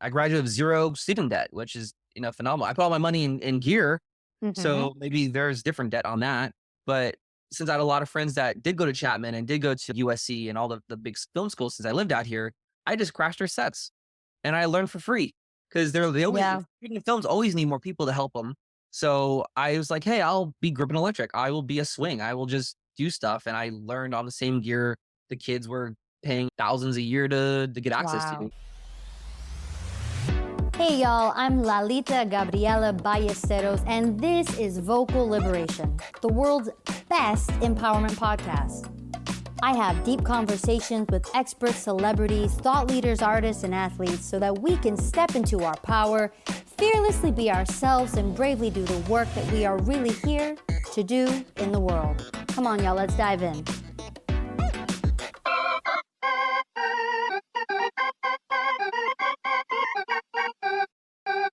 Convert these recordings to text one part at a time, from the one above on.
I graduated with zero student debt, which is, phenomenal. I put all my money in gear. Hmm. So maybe there's different debt on that. But since I had a lot of friends that did go to Chapman and did go to USC and all the big film schools since I lived out here, I just crashed their sets and I learned for free because they always, Yeah. films always need more people to help them. So I was like, hey, I'll be grip and electric. I will be a swing. I will just do stuff. And I learned on the same gear the kids were paying thousands a year to get access to. Wow. Hey y'all, I'm Lalita Gabriela Ballesteros, and this is Vocal Liberation, the world's best empowerment podcast. I have deep conversations with experts, celebrities, thought leaders, artists, and athletes so that we can step into our power, fearlessly be ourselves, and bravely do the work that we are really here to do in the world. Come on, y'all, let's dive in.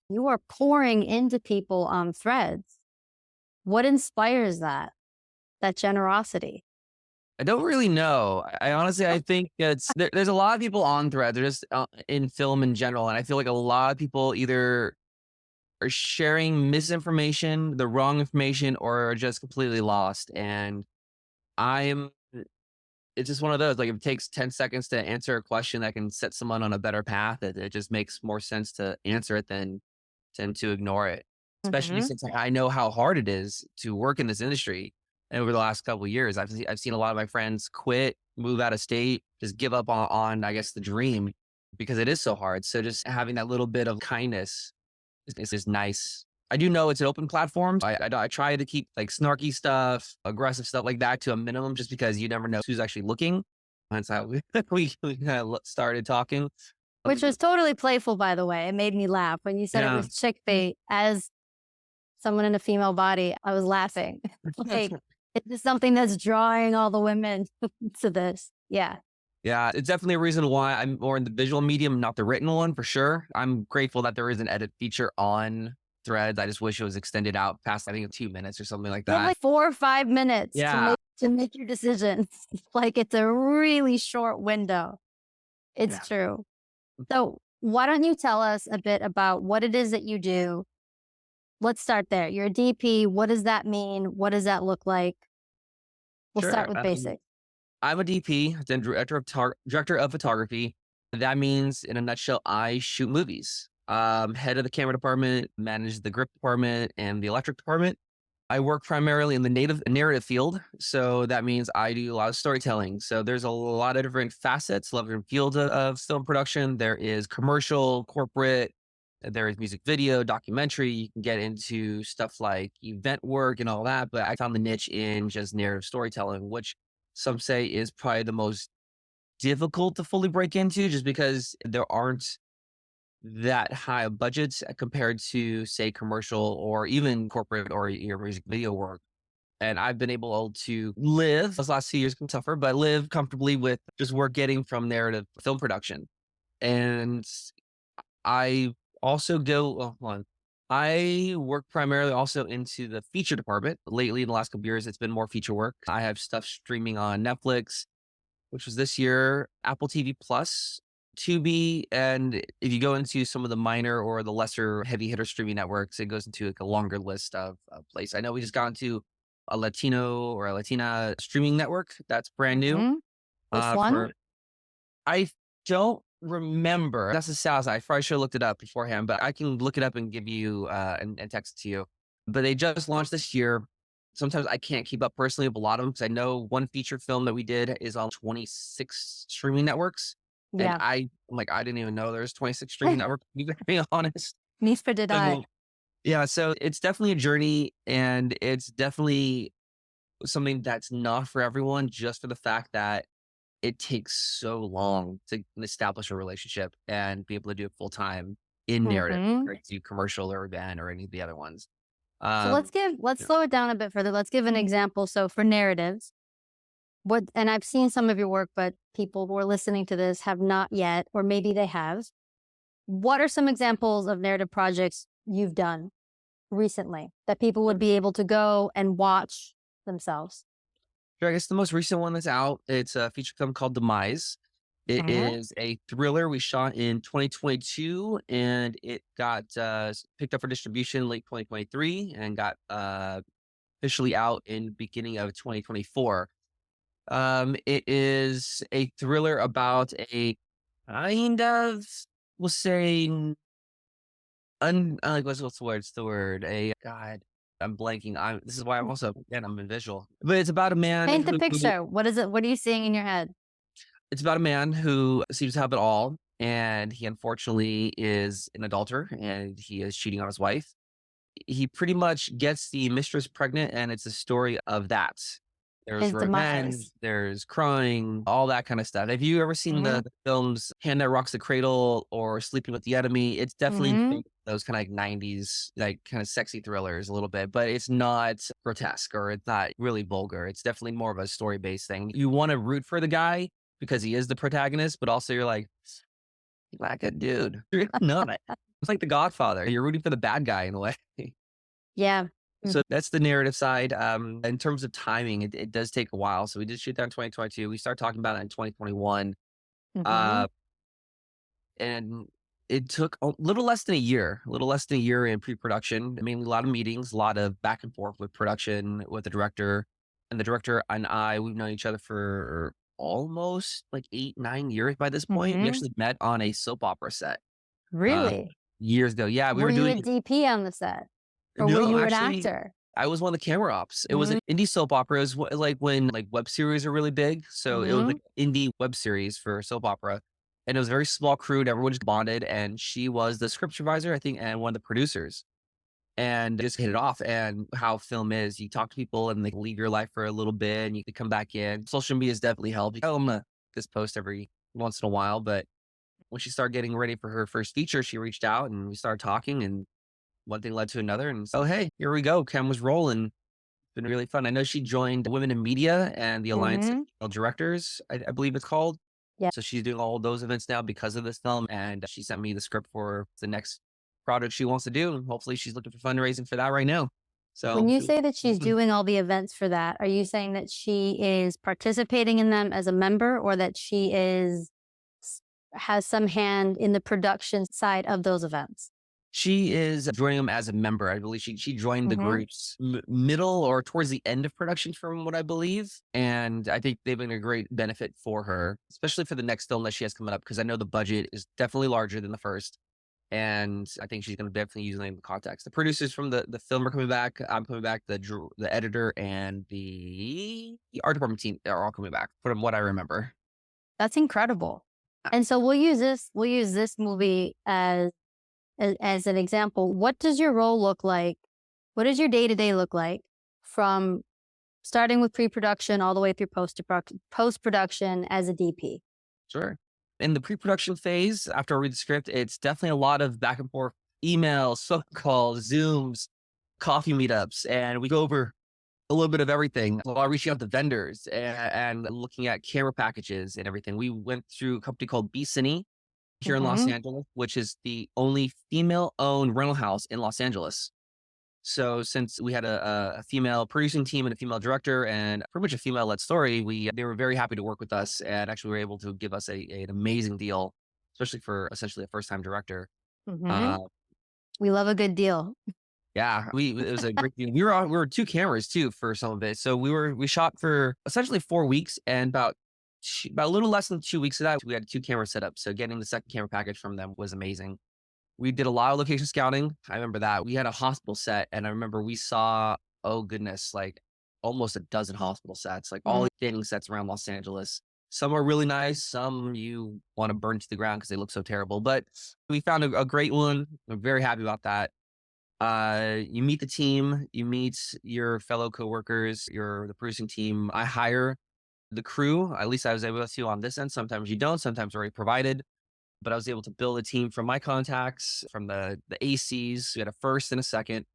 You are pouring into people on Threads. What inspires that generosity? I don't really know. I honestly, I think there's a lot of people on Thread. They're just in film in general, and I feel like a lot of people either are sharing misinformation, the wrong information, or are just completely lost. And I'm, it's just one of those. Like, if it takes 10 seconds to answer a question that can set someone on a better path, it just makes more sense to answer it than to ignore it. Especially Mm-hmm. since I know how hard it is to work in this industry. And over the last couple of years, I've seen a lot of my friends quit, move out of state, just give up on I guess the dream because it is so hard. So just having that little bit of kindness is nice. I do know it's an open platform. I try to keep like snarky stuff, aggressive stuff like that to a minimum, just because you never know who's actually looking. That's how we kind of started talking. Which was totally playful, by the way. It made me laugh. When you said it Yeah. was chick bait, as someone in a female body, I was laughing. Like, it's something that's drawing all the women to this. Yeah. Yeah, it's definitely a reason why I'm more in the visual medium, not the written one for sure. I'm grateful that there is an edit feature on Threads. I just wish it was extended out past, I think, 2 minutes or something like You have that. like 4 or 5 minutes Yeah. to make your decisions. Like, it's a really short window. Yeah. It's true. So why don't you tell us a bit about what it is that you do? Let's start there. You're a DP. What does that mean? What does that look like? We'll start Sure. with basics. I'm a DP, then director of photography. That means, in a nutshell, I shoot movies. Head of the camera department, manage the grip department and the electric department. I work primarily in the narrative field. So that means I do a lot of storytelling. So there's a lot of different facets, a lot of different fields of film production. There is commercial, corporate, there is music video, documentary. You can get into stuff like event work and all that. But I found the niche in just narrative storytelling, which some say is probably the most difficult to fully break into just because there aren't that high of budgets compared to, say, commercial or even corporate or your music video work. And I've been able to live, those last 2 years been tougher, but live comfortably with just work getting from narrative film production. And I also go, well, hold on. I work primarily also into the feature department. Lately, in the last couple years, it's been more feature work. I have stuff streaming on Netflix, which was this year, Apple TV Plus, Tubi, and if you go into some of the minor or the lesser heavy hitter streaming networks, it goes into like a longer list of places. I know we just got into a Latino or a Latina streaming network that's brand new. Mhm. Which one? For I don't remember. That's the South. I probably should have looked it up beforehand, but I can look it up and give you and text it to you. But they just launched this year. Sometimes I can't keep up personally with a lot of them because I know one feature film that we did is on 26 streaming networks. And Yeah. I'm like, I didn't even know there's 26 streaming networks, to be very honest. Neither did I. So, yeah, so it's definitely a journey and it's definitely something that's not for everyone, just for the fact that it takes so long to establish a relationship and be able to do it full time in narrative Mhm. compared to commercial or event or any of the other ones. So Um, let's yeah, slow it down a bit further. Let's give an example. So for narratives, and I've seen some of your work, but people who are listening to this have not yet, or maybe they have. What are some examples of narrative projects you've done recently that people would be able to go and watch themselves? sure, I guess the most recent one that's out, it's a feature film called Demise. It Okay. is a thriller we shot in 2022, and it got picked up for distribution late 2023 and got officially out in beginning of 2024. It is a thriller about a kind of, we'll say, what's the word? It's the word. God, I'm blanking. This is why I'm also, again, I'm in visual. But it's about a man Paint the who picture. What is it? What are you seeing in your head? it's about a man who seems to have it all, and he unfortunately is an adulterer, and he is cheating on his wife. He pretty much gets the mistress pregnant, and it's a story of that. There's His revenge, demise. there's crying, all that kind of stuff. Have you ever seen Mm-hmm. the films Hand That Rocks the Cradle or Sleeping with the Enemy? It's definitely Mm-hmm. those kind of like 90s, like kind of sexy thrillers a little bit, but it's not grotesque or it's not really vulgar. It's definitely more of a story based thing. You want to root for the guy because he is the protagonist, but also you're like a dude. You're not. It's like The Godfather. You're rooting for the bad guy in a way. Yeah. So that's the narrative side. In terms of timing, it does take a while. So we did shoot that in 2022. We started talking about it in 2021. Mm-hmm. Uh, and it took a little less than a year in pre-production. I mean, a lot of meetings, a lot of back and forth with production, with the director. And the director and I, we've known each other for almost like 8, 9 years by this point. We Mm-hmm. actually met on a soap opera set uh, Really? years ago. Yeah, we Were were you doing a DP on the set? Or were no, you an actually, actor? I was one of the camera ops. It was Mm-hmm. an indie soap opera. It was like when like web series are really big. So it was Mm-hmm. like indie web series for soap opera. And it was a very small crew and everyone just bonded. And she was the script supervisor, I think, and one of the producers. And just hit it off. And how film is, you talk to people and they leave your life for a little bit and you can come back in. Social media has definitely helped. I'm gonna this post every once in a while, but when she started getting ready for her first feature, she reached out and we started talking and one thing led to another. And so, hey, here we go. Cam was rolling. It's been really fun. I know she joined Women in Media and the Alliance of Mm-hmm. Female Directors, I believe it's called. Yeah. So she's doing all those events now because of this film. And she sent me the script for the next project she wants to do. And hopefully she's looking for fundraising for that right now. When So you say that she's doing all the events for that, are you saying that she is participating in them as a member or that she is has some hand in the production side of those events? she is joining them as a member. I believe she joined the Mm-hmm. group's middle or towards the end of production, from what I believe. And I think they've been a great benefit for her, especially for the next film that she has coming up, because I know the budget is definitely larger than the first. And I think she's going to definitely use it in the context. The producers from the film are coming back. I'm coming back. The editor and the art department team are all coming back, from what I remember. That's incredible. And so we'll use this movie as an example. What does your role look like? What does your day-to-day look like from starting with pre-production all the way through post-production as a DP? Sure. In the pre-production phase, after I read the script, it's definitely a lot of back and forth emails, phone calls, Zooms, coffee meetups, and we go over a little bit of everything while reaching out to vendors and looking at camera packages and everything. We went through a company called B Cine here in Los Mm-hmm. Angeles, which is the only female-owned rental house in Los Angeles. So since we had a female producing team and a female director and pretty much a female-led story, they were very happy to work with us and actually were able to give us an amazing deal, especially for essentially a first-time director. Mm-hmm. Uh, We love a good deal. yeah, it was a great deal. We were two cameras too for some of it, so we shot for essentially 4 weeks, and about a little less than 2 weeks of that, we had two cameras set up. So getting the second camera package from them was amazing. We did a lot of location scouting. I remember that. We had a hospital set, and I remember we saw, oh goodness, like almost a dozen hospital sets, like all Mm-hmm. the dating sets around Los Angeles. Some are really nice. Some you want to burn to the ground because they look so terrible. But we found a great one. I'm very happy about that. You meet the team, you meet your fellow coworkers, the producing team. I hire the crew. At least I was able to on this end. Sometimes you don't. Sometimes already provided, but I was able to build a team from my contacts, from the ACs. We had a first and a second.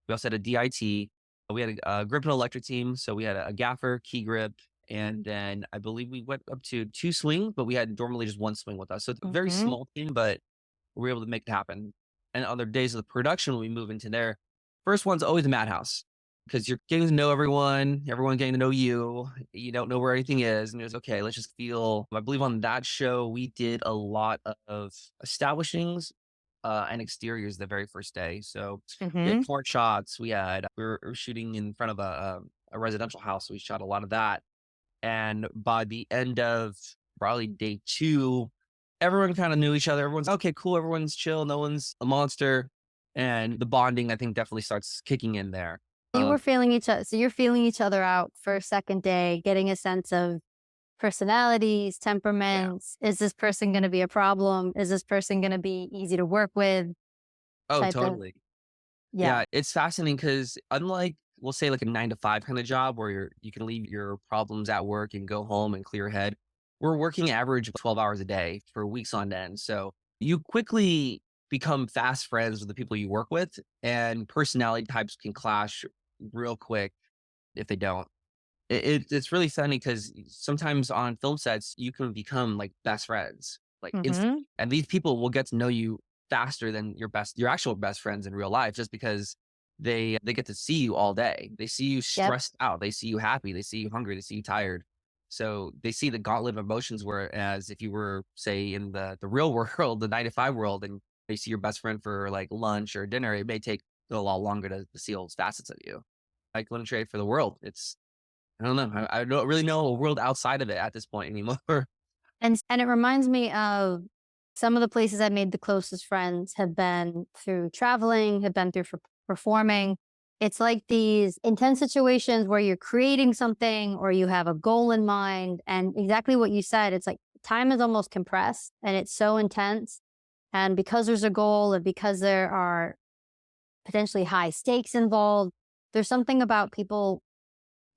We also had a DIT. We had a grip and electric team. So we had a gaffer, key grip, and then I believe we went up to two swing, but we had normally just one swing with us. So it's a very Mm-hmm. small team, but we were able to make it happen. And other days of the production, when we move into there, first one's always a madhouse. because you're getting to know everyone getting to know you. You don't know where anything is. And it was okay, let's just feel. I believe on that show, we did a lot of establishings and exteriors the very first day. So we had Mm-hmm. porch shots. We were shooting in front of a residential house. So we shot a lot of that. And by the end of probably day two, everyone kind of knew each other. Everyone's okay, cool. Everyone's chill. No one's a monster. And the bonding, I think, definitely starts kicking in there. You were Um, feeling each other. So you're feeling each other out for a second day, getting a sense of personalities, yeah. temperaments. Is this person going to be a problem? Is this person going to be easy to work with? Oh, Type of, totally. yeah. Yeah, it's fascinating because unlike, we'll say like a 9 to 5 kind of job where you can leave your problems at work and go home and clear your head, we're working average of 12 hours a day for weeks on end. So you quickly become fast friends with the people you work with, and personality types can clash real quick if they don't. It's really funny because sometimes on film sets, you can become like best friends, like instant. Mm-hmm. And these people will get to know you faster than your actual best friends in real life, just because they get to see you all day. They see you Yep. stressed out. They see you happy. They see you hungry. They see you tired. So they see the gauntlet of emotions. Whereas if you were, say, in the real world, the 9 to 5 world, and they see your best friend for like lunch or dinner, it may take a lot longer to see all those facets of you. Like, wouldn't trade for the world. I don't know. I don't really know a world outside of it at this point anymore. And it reminds me of some of the places I've made the closest friends have been through traveling, have been through for performing. It's like these intense situations where you're creating something or you have a goal in mind. And exactly what you said, it's like time is almost compressed and it's so intense. And because there's a goal and because there are potentially high stakes involved, there's something about people,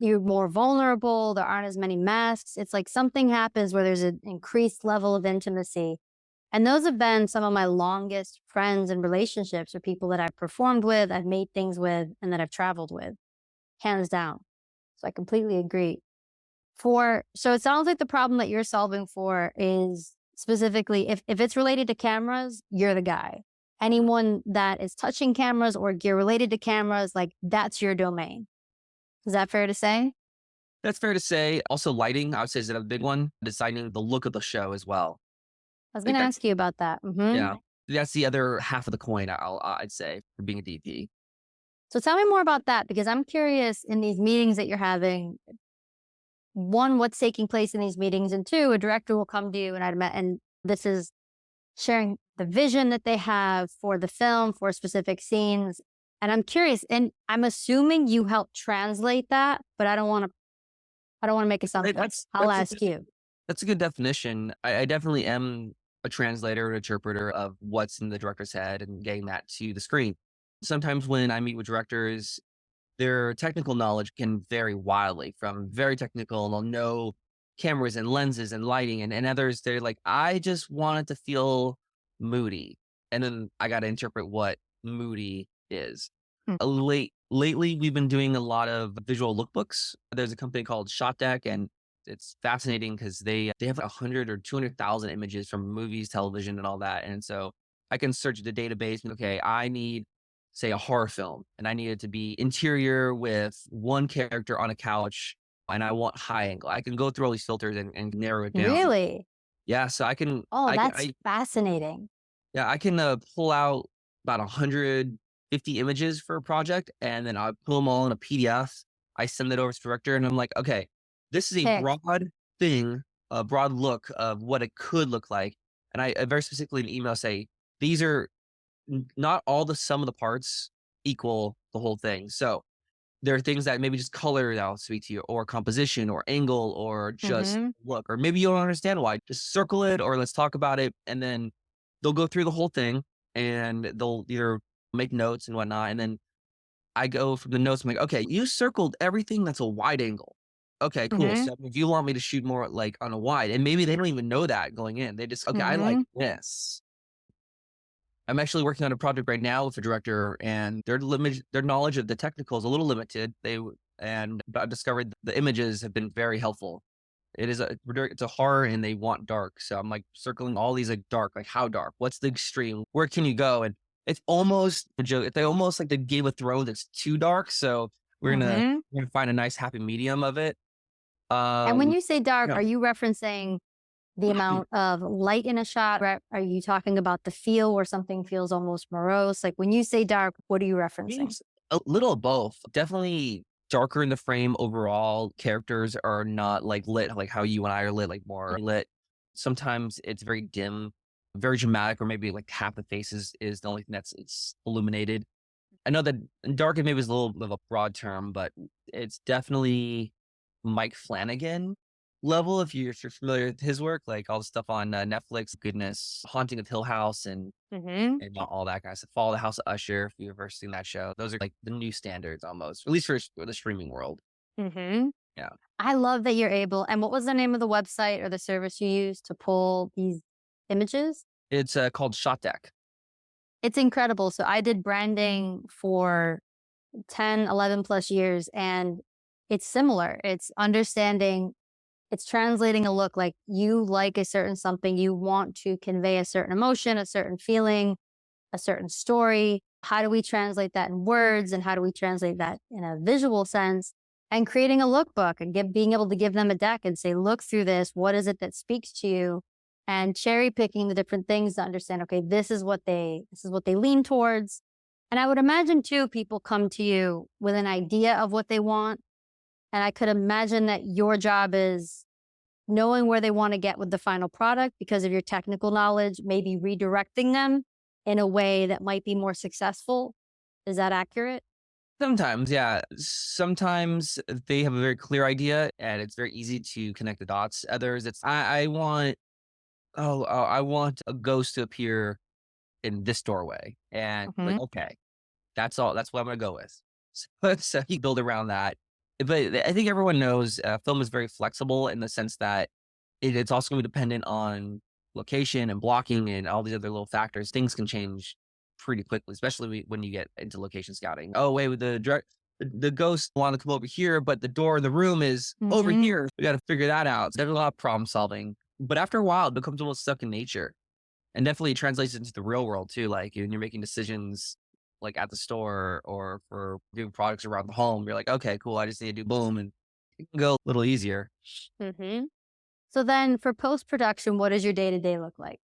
you're more vulnerable. There aren't as many masks. It's like something happens where there's an increased level of intimacy. And those have been some of my longest friends and relationships, or people that I've performed with, I've made things with, and that I've traveled with, hands down. So I completely agree. So it sounds like the problem that you're solving for is specifically if it's related to cameras, you're the guy. Anyone that is touching cameras or gear related to cameras, like that's your domain. Is that fair to say? That's fair to say. Also, lighting, I would say, is a big one. Designing the look of the show as well. I was I going think to that's ask you about that. Hmm. yeah. That's the other half of the coin. I'd say for being a DP. So tell me more about that because I'm curious in these meetings that you're having. One, what's taking place in these meetings, and two, a director will come to you and this is sharing the vision that they have for the film for specific scenes. And I'm curious, and I'm assuming you help translate that, but I don't want to make Right, assumptions. That's I'll that's a ask good, you. that's a good definition. I definitely am a translator, an interpreter of what's in the director's head and getting that to the screen. Sometimes when I meet with directors, their technical knowledge can vary wildly from very technical. They'll know cameras and lenses and lighting, and others, they're like, I just want it to feel moody. And then I got to interpret what moody is. Hmm. Lately, we've been doing a lot of visual lookbooks. There's a company called Shot Deck, and it's fascinating because they have 100 or 200,000 images from movies, television, and all that. And so I can search the database and okay, I need, say, a horror film, and I need it to be interior with one character on a couch, and I want high angle. I can go through all these filters and narrow it down. Really? Yeah, so Oh, that's fascinating. I can pull out about 150 images for a project, and then I pull them all in a PDF. I send it over to the director, and I'm like, okay, this is a Pick. broad thing, a broad look of what it could look like. And I very specifically in email say, these are not all the sum of the parts equal the whole thing. So there are things that maybe just color that'll speak to you, or composition, or angle, or just Hmm. look, or maybe you don't understand why. Just circle it, or let's talk about it, and then they'll go through the whole thing, and they'll either make notes and whatnot, and then I go from the notes. I'm like, okay, you circled everything that's a wide angle. Okay, cool. Hmm. So if you want me to shoot more like on a wide, and maybe they don't even know that going in, they just okay, I like Hmm. this. I'm actually working on a project right now with a director, and their knowledge of the technical is a little limited. But I discovered the images have been very helpful. It's a horror, and they want dark. So I'm like circling all these like dark, like how dark? What's the extreme? Where can you go? And it's almost a joke. It's almost like the Game of Thrones. It's too dark. So We're gonna Mm-hmm. we're gonna find a nice happy medium of it. And when Um, you say dark, yeah. are you referencing the amount of light in a shot? Are you talking about the feel where something feels almost morose? Like when you say dark, what are you referencing? It's a little of both. Definitely darker in the frame overall. Characters are not like lit like how you and I are lit, like more lit. Sometimes it's very dim, very dramatic, or maybe like half the face is the only thing that's it's illuminated. I know that dark maybe is a little bit of a broad term, but it's definitely Mike Flanagan level. If you're familiar with his work, like all the stuff on Netflix, goodness, Haunting of Hill House, Mm-hmm. and all that kind of stuff. Follow the House of Usher, if you've ever seen that show. Those are like the new standards almost, at least for the streaming world. Mm-hmm. Yeah. I love that you're able. And what was the name of the website or the service you use to pull these images? It's called Shot Deck. It's incredible. So I did branding for 10, 11 plus years, and it's similar. It's understanding, it's translating a look. Like you like a certain something, you want to convey a certain emotion, a certain feeling, a certain story. How do we translate that in words, and how do we translate that in a visual sense? And creating a lookbook and being able to give them a deck and say, look through this. What is it that speaks to you? And cherry picking the different things to understand, okay, this is what they lean towards. And I would imagine too, people come to you with an idea of what they want. And I could imagine that your job is knowing where they want to get with the final product because of your technical knowledge, maybe redirecting them in a way that might be more successful. Is that accurate? Sometimes, yeah. Sometimes they have a very clear idea, and it's very easy to connect the dots. Others, it's I want I want a ghost to appear in this doorway, and like Hmm. okay, that's all. That's what I'm gonna go with. So you build around that. But I think everyone knows film is very flexible in the sense that it's also going to be dependent on location and blocking and all these other little factors. Things can change pretty quickly, especially when you get into location scouting. Oh, wait, with the ghost wanted to come over here, but the door in the room is over Hmm. here. We got to figure that out. So there's a lot of problem solving. But after a while, it becomes almost stuck in nature, and definitely translates into the real world too. Like when you're making decisions like at the store or for doing products around the home, you're like, okay, cool. I just need to do boom, and it can go a little easier. Hmm. So then for post production, what does your day to day look like?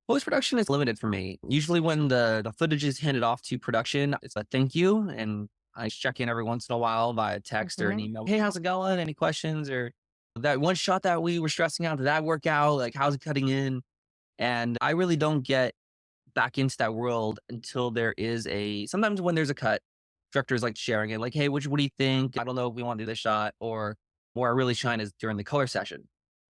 Post production is limited for me. Usually, when the footage is handed off to production, it's a thank you, and I check in every once in a while via text or an Hmm. email. Hey, how's it going? Any questions? Or that one shot that we were stressing out, did that work out? Like, how's it cutting in? And I really don't get back into that world until there is a. Sometimes when there's a cut, directors like sharing it, like, hey, what do you think? I don't know if we want to do this shot, or where I really shine is during the color session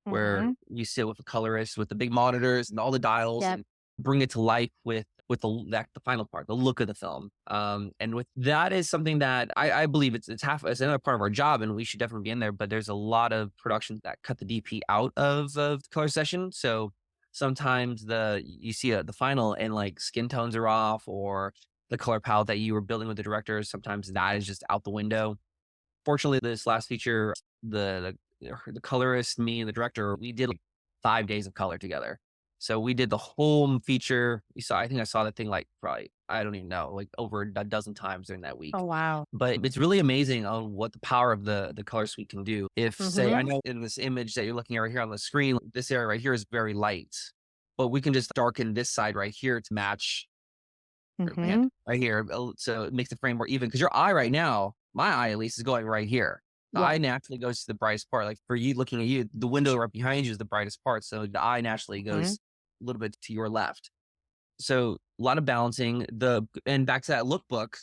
where Hmm. you sit with a colorist with the big monitors and all the dials Yep. and bring it to life with the final part, the look of the film. And with that is something that I believe it's another part of our job, and we should definitely be in there. But there's a lot of productions that cut the DP out of the color session, so sometimes you see the final and like skin tones are off, or the color palette that you were building with the directors, sometimes that is just out the window. Fortunately, this last feature, the colorist, me, and the director, we did like 5 days of color together. So we did the whole feature. I think I saw that thing like probably, I don't even know, like over a dozen times during that Oh, week. wow. But it's really amazing on what the power of the color suite can do. If say, I Hmm. know in this image that you're looking at right here on the screen, this area right here is very light, but we can just darken this side right here to match Hmm. right here. So it makes the frame more even because your eye right now, my eye at least, is going right here. The Yeah. eye naturally goes to the brightest part. Like for you looking at you, the window right behind you is the brightest part. So the eye naturally Hmm. goes a little bit to your left. So a lot of balancing. And back to that lookbook,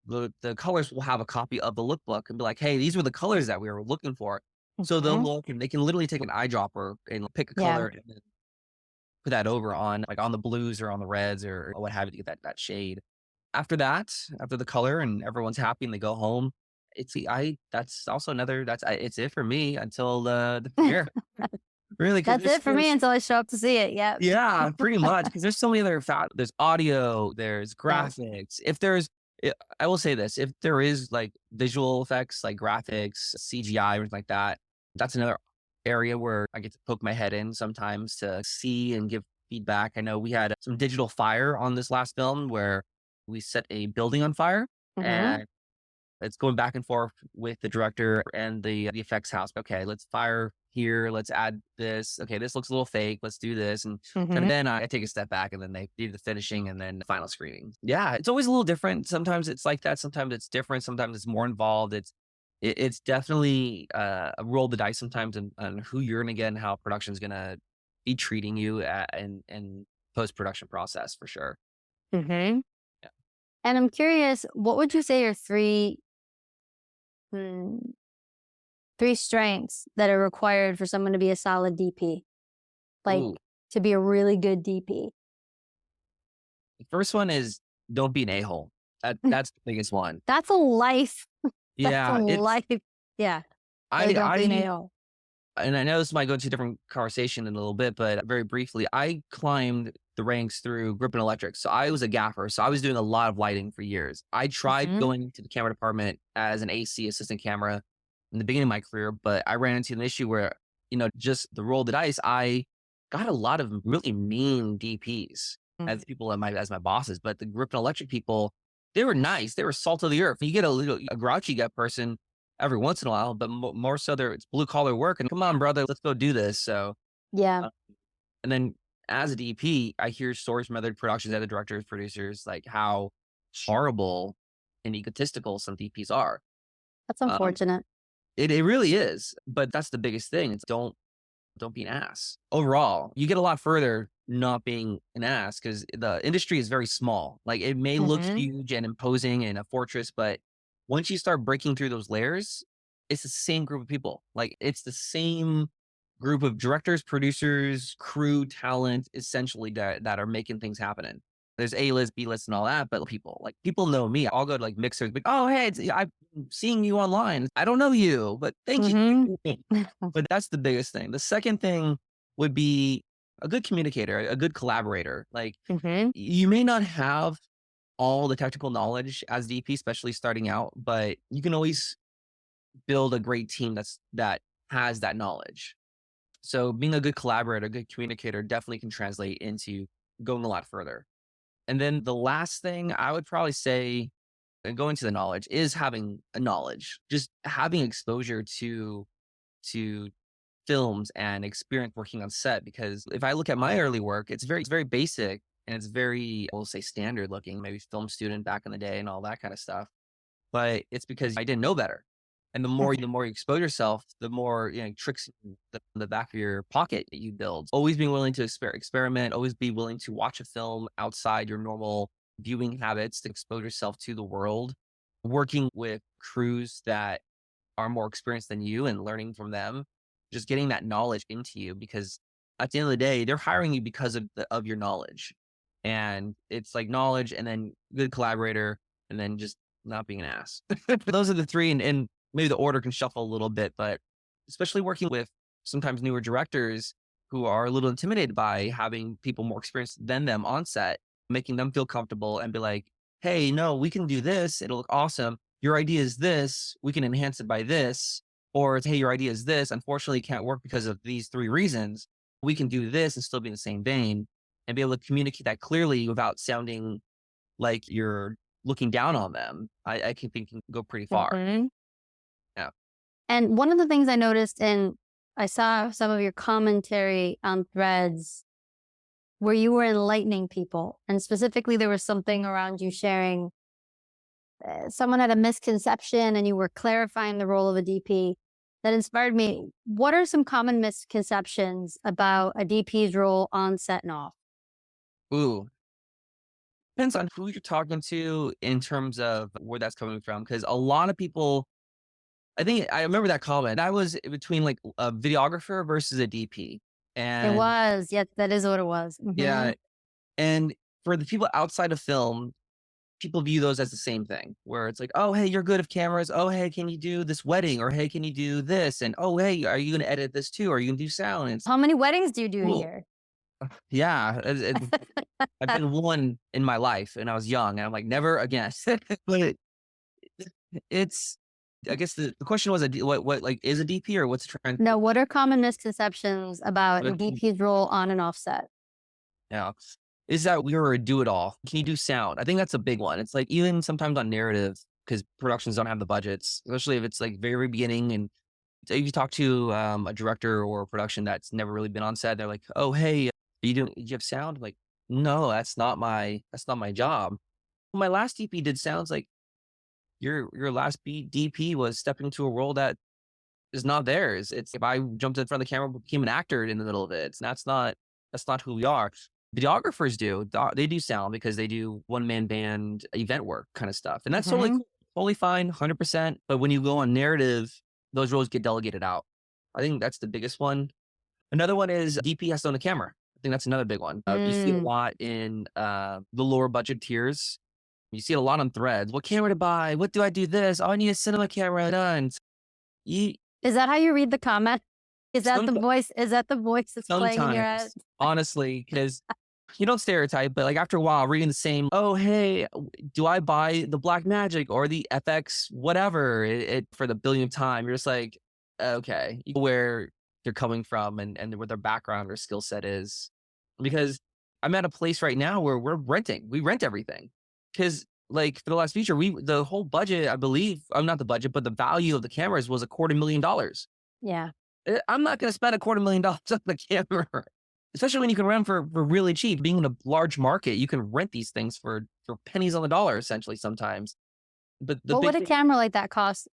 the colors will have a copy of the lookbook and be like, hey, these were the colors that we were looking for. So they'll Hmm. look and they can literally take an eyedropper and pick a Yeah. color and then put that over on like on the blues or on the reds or what have you to get that shade. After that, after the color and everyone's happy and they go home, that's also another it's it for me until the premiere. Really, because That's it for me until I show up to see it. Yep. yeah, pretty much because there's so many other there's audio, there's Yeah. graphics. I will say this, if there is like visual effects like graphics, CGI or anything like that, that's another area where I get to poke my head in sometimes to see and give feedback. I know we had some digital fire on this last film where we set a building on fire Hmm. and It's going back and forth with the director and the effects house. Okay, let's fire here. Let's add this. Okay, this looks a little fake. Let's do this. And then I take a step back and then they do the finishing and then the final screening. Yeah, it's always a little different. Sometimes it's like that. Sometimes it's different. Sometimes it's more involved. It's definitely a roll the dice sometimes on who you're going to get and how production's going to be treating you and post production process for sure. Mm-hmm. Yeah. And I'm curious, what would you say are three strengths that are required for someone to be a solid DP? Like Ooh. to be a really good DP. The first one is don't be an a-hole. That's the biggest one. That's a life. That's Yeah, a it's life. Yeah. I Don't be an I a-hole. and I know this might go into a different conversation in a little bit, but very briefly, I climbed the ranks through grip and electric. So I was a gaffer. So I was doing a lot of lighting for years. I tried Mm-hmm. going to the camera department as an AC assistant camera in the beginning of my career, but I ran into an issue where, just the roll of the dice, I got a lot of really mean DPs as people as my bosses. But the grip and electric people, they were nice. They were salt of the earth. You get a grouchy gut person every once in a while, but more so it's blue collar work. And come on, brother, let's go do this. So, Yeah. uh, and then as a DP, I hear stories from other productions, other directors, producers, like how horrible and egotistical some DPs are. That's Um, unfortunate. it really is, but that's the biggest thing. It's don't be an ass. Overall, you get a lot further not being an ass because the industry is very small. Like it may look Mm-hmm. huge and imposing and a fortress, but once you start breaking through those layers, it's the same group of people. Like it's the same group of directors, producers, crew, talent, essentially that are making things happen. There's A list, B list, and all that, but people know me. I'll go to like mixers, like, oh hey, I'm seeing you online. I don't know you, but thank Mm-hmm. you. But that's the biggest thing. The second thing would be a good communicator, a good collaborator. Like Mm-hmm. you may not have all the technical knowledge as DP, especially starting out, but you can always build a great team that has that knowledge. So being a good collaborator, a good communicator definitely can translate into going a lot further. And then the last thing I would probably say, going to the knowledge, is having a knowledge, just having exposure to films and experience working on set. Because if I look at my early work, it's very basic and it's very, we'll say, standard looking, maybe film student back in the day and all that kind of stuff. But it's because I didn't know better. And the more you expose yourself, the more tricks in the back of your pocket that you build. Always being willing to experiment, always be willing to watch a film outside your normal viewing habits to expose yourself to the world. Working with crews that are more experienced than you and learning from them, just getting that knowledge into you because at the end of the day, they're hiring you because of your knowledge. And it's like knowledge and then good collaborator and then just not being an ass. Those are the three and maybe the order can shuffle a little bit, but especially working with sometimes newer directors who are a little intimidated by having people more experienced than them on set, making them feel comfortable and be like, hey, no, we can do this. It'll look awesome. Your idea is this. We can enhance it by this. Or it's, hey, your idea is this. Unfortunately, it can't work because of these three reasons. We can do this and still be in the same vein and be able to communicate that clearly without sounding like you're looking down on them. I can think can go pretty far. Mm-hmm. Yeah. And one of the things I noticed, and I saw some of your commentary on threads where you were enlightening people. And specifically, there was something around you sharing someone had a misconception and you were clarifying the role of a DP that inspired me. What are some common misconceptions about a DP's role on set and off? Ooh. Depends on who you're talking to in terms of where that's coming from. Because a lot of people, I think I remember that comment. That was between like a videographer versus a DP. It And was, yes, that is what it was. Mm-hmm. yeah, and for the people outside of film, people view those as the same thing, where it's like, oh, hey, you're good at cameras. Oh, hey, can you do this wedding? Or hey, can you do this? And oh, hey, are you going to edit this too? Are you going to do sound? And it's How many weddings do you do a cool. year? Yeah, I've been one in my life, and I was young, and I'm like, never again. But it's, I guess the question was, what like is a DP or what's the trend? No, what are common misconceptions about a But, DP's role on and off set? yeah, is that we were a do it all? Can you do sound? I think that's a big one. It's like even sometimes on narrative. because productions don't have the budgets, especially if it's like very beginning. And if you talk to a director or a production that's never really been on set, they're like, "Oh, hey, do you have sound?" I'm like, no, that's not my job. My last DP did sounds. Like, your last DP was stepping into a role that is not theirs. It's if I jumped in front of the camera, became an actor in the middle of it. That's not who we are. Videographers do. They do sound because they do one man band event work kind of stuff, and that's totally Mhm. cool, totally fine, 100%. But when you go on narrative, those roles get delegated out. I think that's the biggest one. Another one is DP has to own a camera. I think that's another big one. You see it a Mm. lot in the lower budget tiers. You see it a lot on threads. What camera to buy? What do I do this? Oh, I need a cinema camera done. You Is that how you read the comment? Is that the some voice? Is that the voice that's playing in your head? sometimes, honestly, because you don't stereotype, but like after a while, reading the same. Oh, hey, do I buy the Black Magic or the FX whatever it for the billionth time? You're just like, okay, you know where they're coming from and what their background or skill set is. Because I'm at a place right now where we're renting. We rent everything because like for the last feature, the whole budget, I believe, I'm not the budget, but the value of the cameras was $250,000. Yeah. I'm not gonna spend $250,000 on the camera, especially when you can rent for really cheap. Being in a large market, you can rent these things for pennies on the dollar, essentially, sometimes. But the What would big a thing. camera like that cost?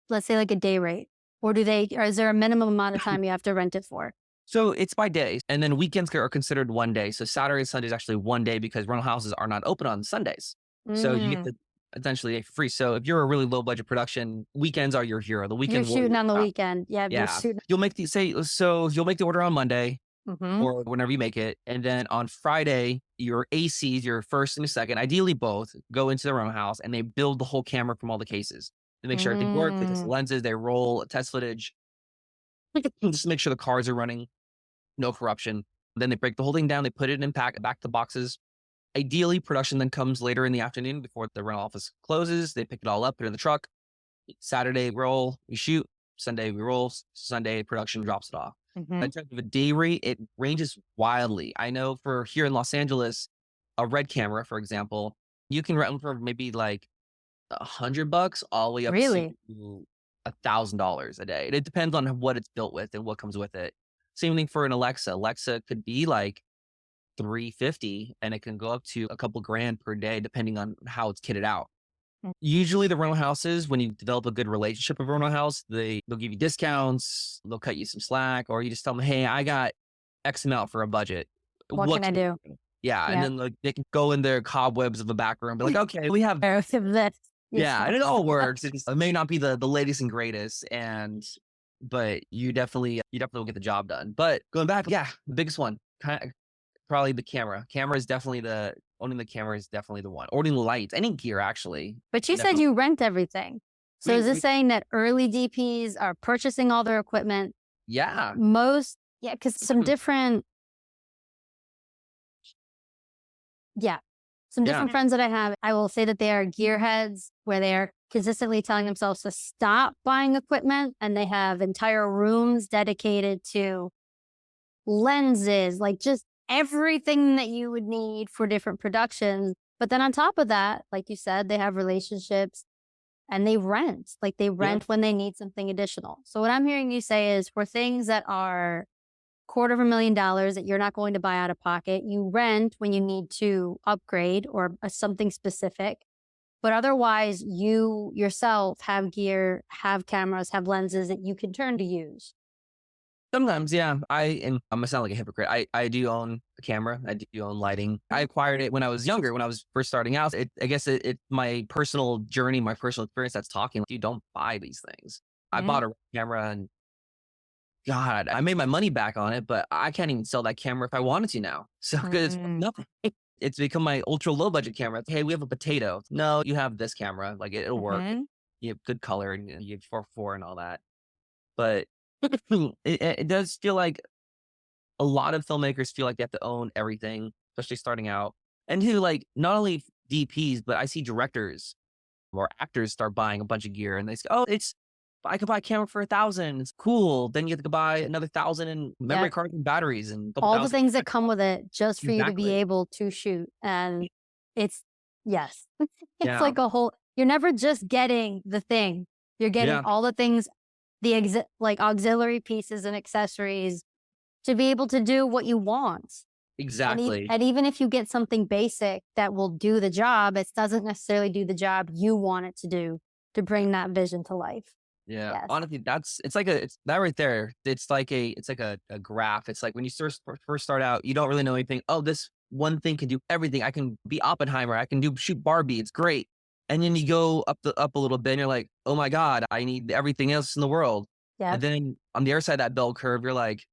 Let's say like a day rate, or or is there a minimum amount of time you have to rent it for? So it's by days, and then weekends are considered one day. So Saturday and Sunday is actually one day because rental houses are not open on Sundays. So you get Mm. the essentially for free. So if you're a really low budget production, weekends are your hero. The You're weekend shooting warrior. on the weekend. Yeah, you're Yeah, shooting. you'll make the order on Monday Mhm. or whenever you make it. And then on Friday, your ACs, your first and your second, ideally both, go into the rental house and they build the whole camera from all the cases. They make sure everything works, they test the Mm. lenses, they roll test footage, just to make sure the cars are running, no corruption. Then they break the whole thing down, they put it in back to boxes. Ideally, production then comes later in the afternoon before the rental office closes. They pick it all up, put it in the truck. Saturday roll, we shoot. Sunday we roll. Sunday production drops it off. In Mhm. terms of a day rate, it ranges wildly. I know for here in Los Angeles, a red camera, for example, you can rent them for maybe like $100 all the way up to Really? $1,000 a day. It depends on what it's built with and what comes with it. Same thing for an Alexa. Alexa could be like 350 and it can go up to a couple grand per day depending on how it's kitted out. Mm. Usually the rental houses, when you develop a good relationship with a rental house, they'll give you discounts, they'll cut you some slack, or you just tell them, "Hey, I got X amount for a budget. What What can I can do? you do?" Yeah, and Yeah. then like they can go in their cobwebs of the back room, be like, "Okay, we have." Of this. Yeah, and it Yes. all works. It may not be the latest and greatest, but you definitely will get the job done. But going back, yeah, the biggest one, probably the camera. Owning the camera is definitely the one. Owning the lights, any gear actually. But you said Definitely. you rent everything. So is this We saying that early DPs are purchasing all their equipment? yeah. Yeah, because some different, yeah, some Yeah. different friends that I have, I will say that they are gearheads where they are consistently telling themselves to stop buying equipment, and they have entire rooms dedicated to lenses, like just everything that you would need for different productions. But then on top of that, like you said, they have relationships and they rent, like they Yeah. rent when they need something additional. So what I'm hearing you say is for things that are $250,000 that you're not going to buy out of pocket, you rent when you need to upgrade or something specific. But otherwise, you yourself have gear, have cameras, have lenses that you can turn to use. Sometimes, yeah. And I'm gonna sound like a hypocrite. I do own a camera. I do own lighting. I acquired it when I was younger, when I was first starting out. I guess it's my personal journey, my personal experience that's talking. Like, you don't buy these things. I Mhm. bought a camera and God, I made my money back on it, but I can't even sell that camera if I wanted to now. So because it's worth Mm. nothing. It's become my ultra low budget camera. Hey, we have a potato. No, you have this camera. Like it'll work. Mhm. You have good color and you have 4:4 and all that. But it does feel like a lot of filmmakers feel like they have to own everything, especially starting out. And who like not only DPs, but I see directors or actors start buying a bunch of gear and they say, "Oh, it's I could buy a camera for 1,000. It's cool." Then you have to go buy another 1,000 in memory Yeah. cards and batteries and a couple All the thousand. things that come with it just for you to be Exactly. able to shoot. And it's, yes, it's Yeah. like a whole, You're never just getting the thing. You're getting Yeah, all the things, like auxiliary pieces and accessories to be able to do what you want. exactly. And even if you get something basic that will do the job, it doesn't necessarily do the job you want it to do to bring that vision to life. Yeah, Yes. honestly, it's that right there. It's like a graph. It's like when you first start out, you don't really know anything. Oh, this one thing can do everything. I can be Oppenheimer. I can shoot Barbie. It's great. And then you go up a little bit, and you're like, oh my god, I need everything else in the world. And Yep. then on the other side of that bell curve, you're like,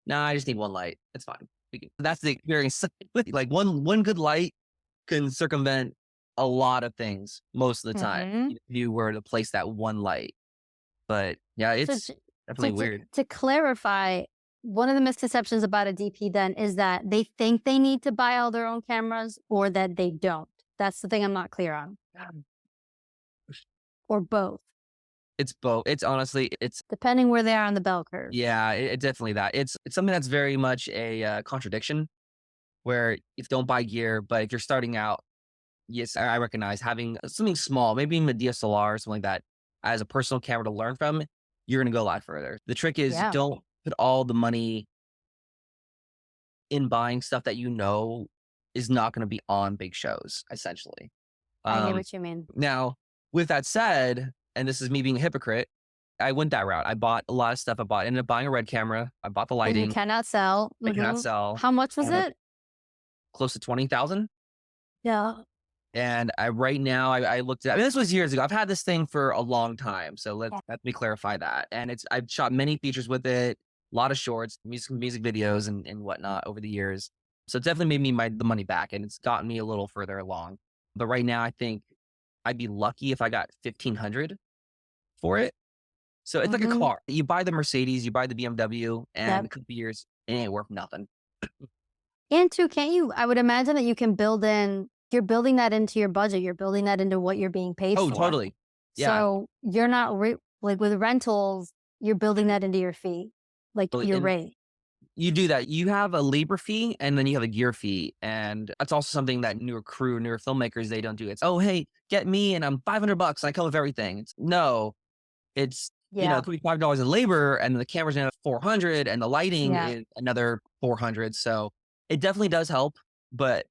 nah, I just need one light. It's fine. That's the experience. Like one good light can circumvent a lot of things most of the time. Hmm. If you were to place that one light. But yeah, So it's definitely weird. to clarify, one of the misconceptions about a DP then is that they think they need to buy all their own cameras or that they don't. That's the thing I'm not clear on. Um, Or both, It's both. It's honestly, it's depending where they are on the bell curve. yeah, it definitely that. It's something that's very much a contradiction where if don't buy gear, but if you're starting out, yes, I recognize having something small, maybe even a DSLR or something like that, as a personal camera to learn from, you're gonna go a lot further. The trick is Yeah, don't put all the money in buying stuff that you know is not gonna be on big shows, essentially. I hear Um, what you mean. Now, with that said, and this is me being a hypocrite, I went that route. I bought a lot of stuff. Ended up buying a red camera. I bought the That you lighting. cannot sell. I cannot Hmm. sell. How much was And it? close to 20,000. Yeah. And right now I looked at, I mean, this was years ago. I've had this thing for a long time. So Yeah. let me clarify that. And I've shot many features with it, a lot of shorts, music videos and whatnot over the years. So it definitely made me the money back, and it's gotten me a little further along. But right now I think I'd be lucky if I got 1,500 for it. So it's like a Hmm. car. You buy the Mercedes, you buy the BMW, and Yep. a couple years, it ain't worth nothing. And two, can't you? I would imagine that you can build in. You're building that into your budget. You're building that into what you're being paid Oh, for. totally. Yeah. So you're not like with rentals. You're building that into your fee, like Totally. your And rate. you do that. You have a labor fee and then you have a gear fee. And that's also something that newer filmmakers, they don't do. It's, oh, hey, get me and I'm $500 and I come with everything. It's, Yeah. it could be $5 in labor and the camera's another 400 and the lighting Yeah. is another 400. So it definitely does help, but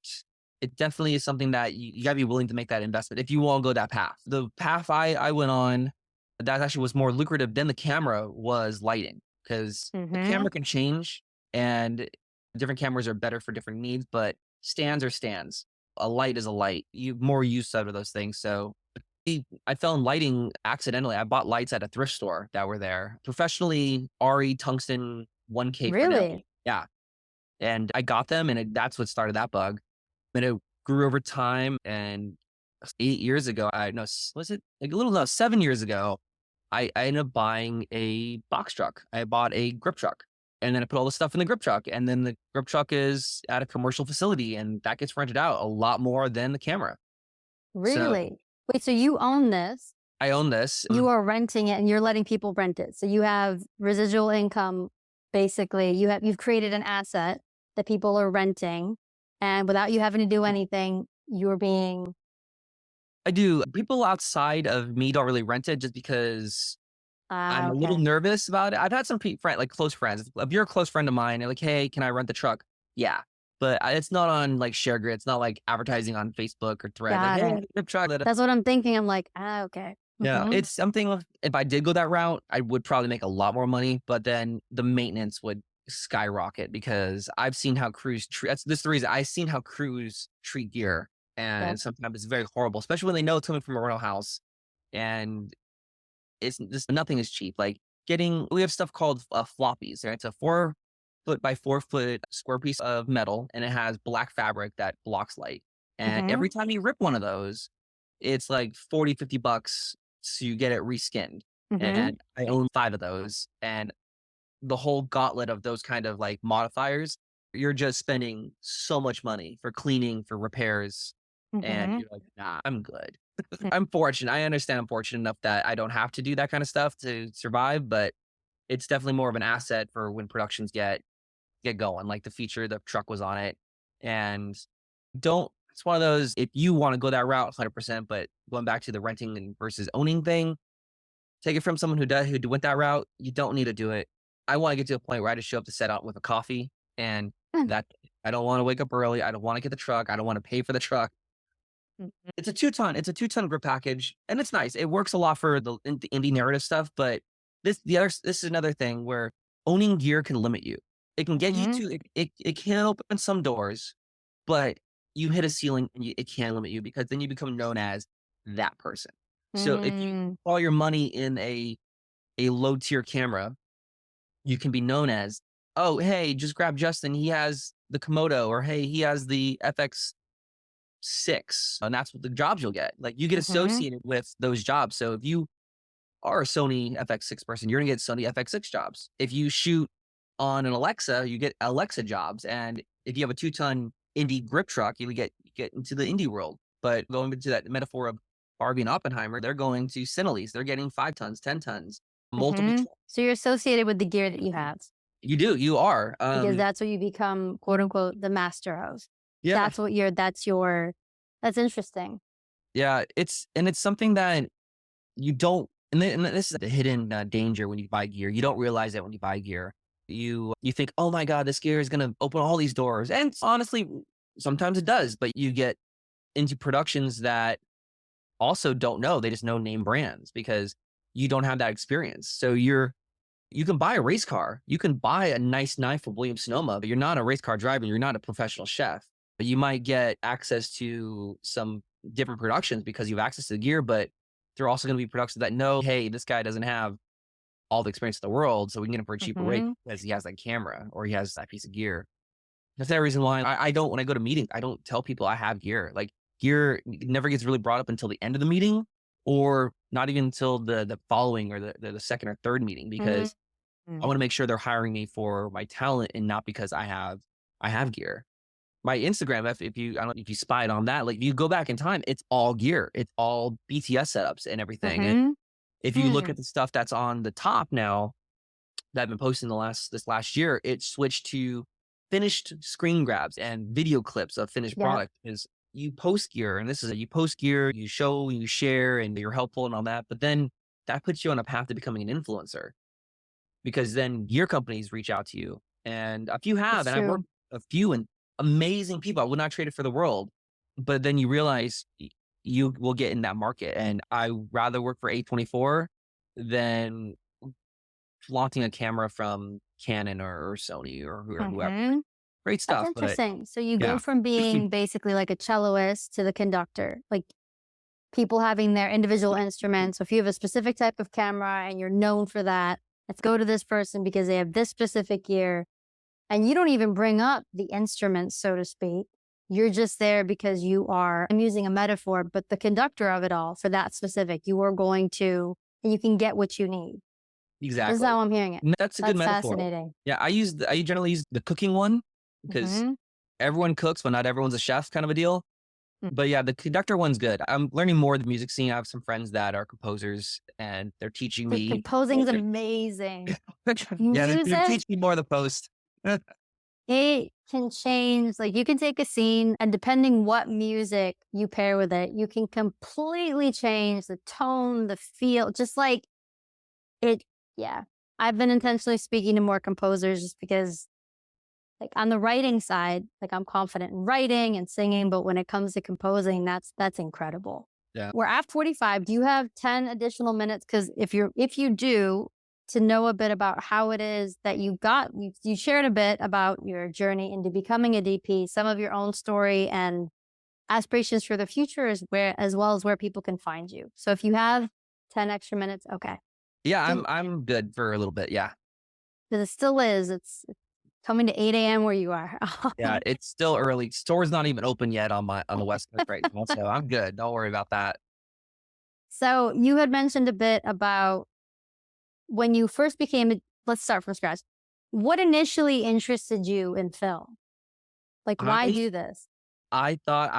it definitely is something that you gotta be willing to make that investment if you want to go that path. The path I went on that actually was more lucrative than the camera was lighting, because the Hmm. camera can change and different cameras are better for different needs, but stands are stands. A light is a light. You more use out of those things. So I fell in lighting accidentally. I bought lights at a thrift store that were there. Professionally RE tungsten 1K Fresnel. Really? Yeah. And I got them, and that's what started that bug. And it grew over time. And 8 years ago, I know, was it like a little, no, 7 years ago, I ended up buying a box truck. I bought a grip truck, and then I put all the stuff in the grip truck. And then the grip truck is at a commercial facility, and that gets rented out a lot more than the camera. So Really? Wait, so you own this, I own this. you are renting it and you're letting people rent it. So you have residual income, basically. You've created an asset that people are renting, and without you having to do anything, you're being I do. People outside of me don't really rent it just because I'm a little okay. nervous about it. I've had some like close friends. If you're a close friend of mine, they're like, "Hey, can I rent the truck?" Yeah, but it's not on like ShareGrid. It's not like advertising on Facebook or Threads. Like, Got "Hey, it. the truck." That's what I'm thinking. I'm like, okay. Yeah, Hmm. it's something. If I did go that route, I would probably make a lot more money, but then the maintenance would skyrocket because I've seen how crews treat. This is the reason I've seen how crews treat gear, Yep. and sometimes it's very horrible, especially when they know it's coming from a rental house. And it's just nothing is cheap. Like we have stuff called floppies. Right? It's a 4 foot by 4 foot square piece of metal, and it has black fabric that blocks light. And Hmm. every time you rip one of those, it's like 40, $50 to get it reskinned. Hmm. And I own 5 of those. And the whole gauntlet of those kind of like modifiers, you're just spending so much money for cleaning, for repairs. And Hmm. you're like, nah, I'm good. I'm fortunate. I understand I'm fortunate enough that I don't have to do that kind of stuff to survive, but it's definitely more of an asset for when productions get going. Like the feature, the truck was on it. And don't It's one of those, if you want to go that route, 100%, but going back to the renting and versus owning thing, take it from someone who went that route. You don't need to do it. I want to get to a point where I just show up to set out with a coffee and Mm. that I don't want to wake up early. I don't want to get the truck. I don't want to pay for the truck. Mhm. It's a 2-ton grip package, and it's nice. It works a lot for the indie narrative stuff, but this is another thing where owning gear can limit you. It can get you Mhm. to it can open some doors, but you hit a ceiling and it can limit you because then you become known as that person. So if you Mm. put all your money in a low tier camera, you can be known as, oh, hey, just grab Justin. He has the Komodo, or hey, he has the FX6, and that's what the jobs you'll get. Like you get Mhm. associated with those jobs. So if you are a Sony FX6 person, you're gonna get Sony FX6 jobs. If you shoot on an Alexa, you get Alexa jobs. And if you have a 2-ton indie grip truck, you get into the indie world. But going into that metaphor of Barbie and Oppenheimer, they're going to Cineles. They're getting 5 tons, 10 tons, multiple. Mhm. So you're associated with the gear that you have You do, you are. because that's what you become, quote unquote, the master of. Yeah, That's interesting. yeah. It's something that you don't, and this is the hidden danger when you buy gear. You don't realize that when you buy gear, you think, oh my god, this gear is gonna open all these doors, and honestly, sometimes it does. But you get into productions that also don't know; they just know name brands because you don't have that experience. So you can buy a race car, you can buy a nice knife from Williams Sonoma, but you're not a race car driver, you're not a professional chef. But you might get access to some different productions because you have access to the gear, but there are also going to be productions that know, hey, this guy doesn't have all the experience in the world, so we can get him for a cheaper rate Mhm. because he has that camera or he has that piece of gear. That's that reason why I don't, when I go to meetings, I don't tell people I have gear. Like gear never gets really brought up until the end of the meeting, or not even until the following or the second or third meeting, Mhm. because I want to make sure they're hiring me for my talent and not because I have gear. My Instagram, if you, I don't know if you spied on that, like you go back in time, it's all gear. It's all BTS setups and everything. And Mhm. if you look Hmm. at the stuff that's on the top now that I've been posting this last year, it switched to finished screen grabs and video clips of finished Yep. product. Is you post gear, and this is you post gear, you show, you share, and you're helpful and all that. But then that puts you on a path to becoming an influencer, because then gear companies reach out to you, and a few have, It's and I've true. worked a few and amazing people. I would not trade it for the world, but then you realize you will get in that market, and I rather work for A24 than flaunting a camera from Canon or Sony or whoever. Mhm. Great That's stuff, but interesting. So you go yeah. from being basically like a celloist to the conductor, like people having their individual instruments. So if you have a specific type of camera and you're known for that, let's go to this person because they have this specific gear. And you don't even bring up the instruments, so to speak. You're just there because you are, I'm using a metaphor, but the conductor of it all for that specific. You are going to, and you can get what you need. This is Exactly. how I'm hearing it. That's a good That's metaphor. fascinating. Yeah, I generally use the cooking one because Hmm. everyone cooks, but not everyone's a chef, kind of a deal. But yeah, the conductor one's good. I'm learning more of the music scene. I have some friends that are composers and they're teaching me. Composing's amazing. Yeah, they're Music, teaching me more of the post. it can change. Like you can take a scene and depending what music you pair with it, you can completely change the tone, the feel, just like it. Yeah. I've been intentionally speaking to more composers just because like on the writing side, like I'm confident in writing and singing, but when it comes to composing, that's incredible. Yeah. We're at 45. Do you have 10 additional minutes? Because if you do, to know a bit about how it is that you shared a bit about your journey into becoming a DP, some of your own story and aspirations for the future as well as where people can find you. So if you have 10 extra minutes, okay. Yeah, Do I'm good for a little bit. Yeah. Because it still is. It's coming to 8 a.m. where you are. Yeah, it's still early. Store's not even open yet on the West Coast right now. So I'm good. Don't worry about that. So you had mentioned a bit about when you first let's start from scratch. What initially interested you in film? Like, why I do this? I thought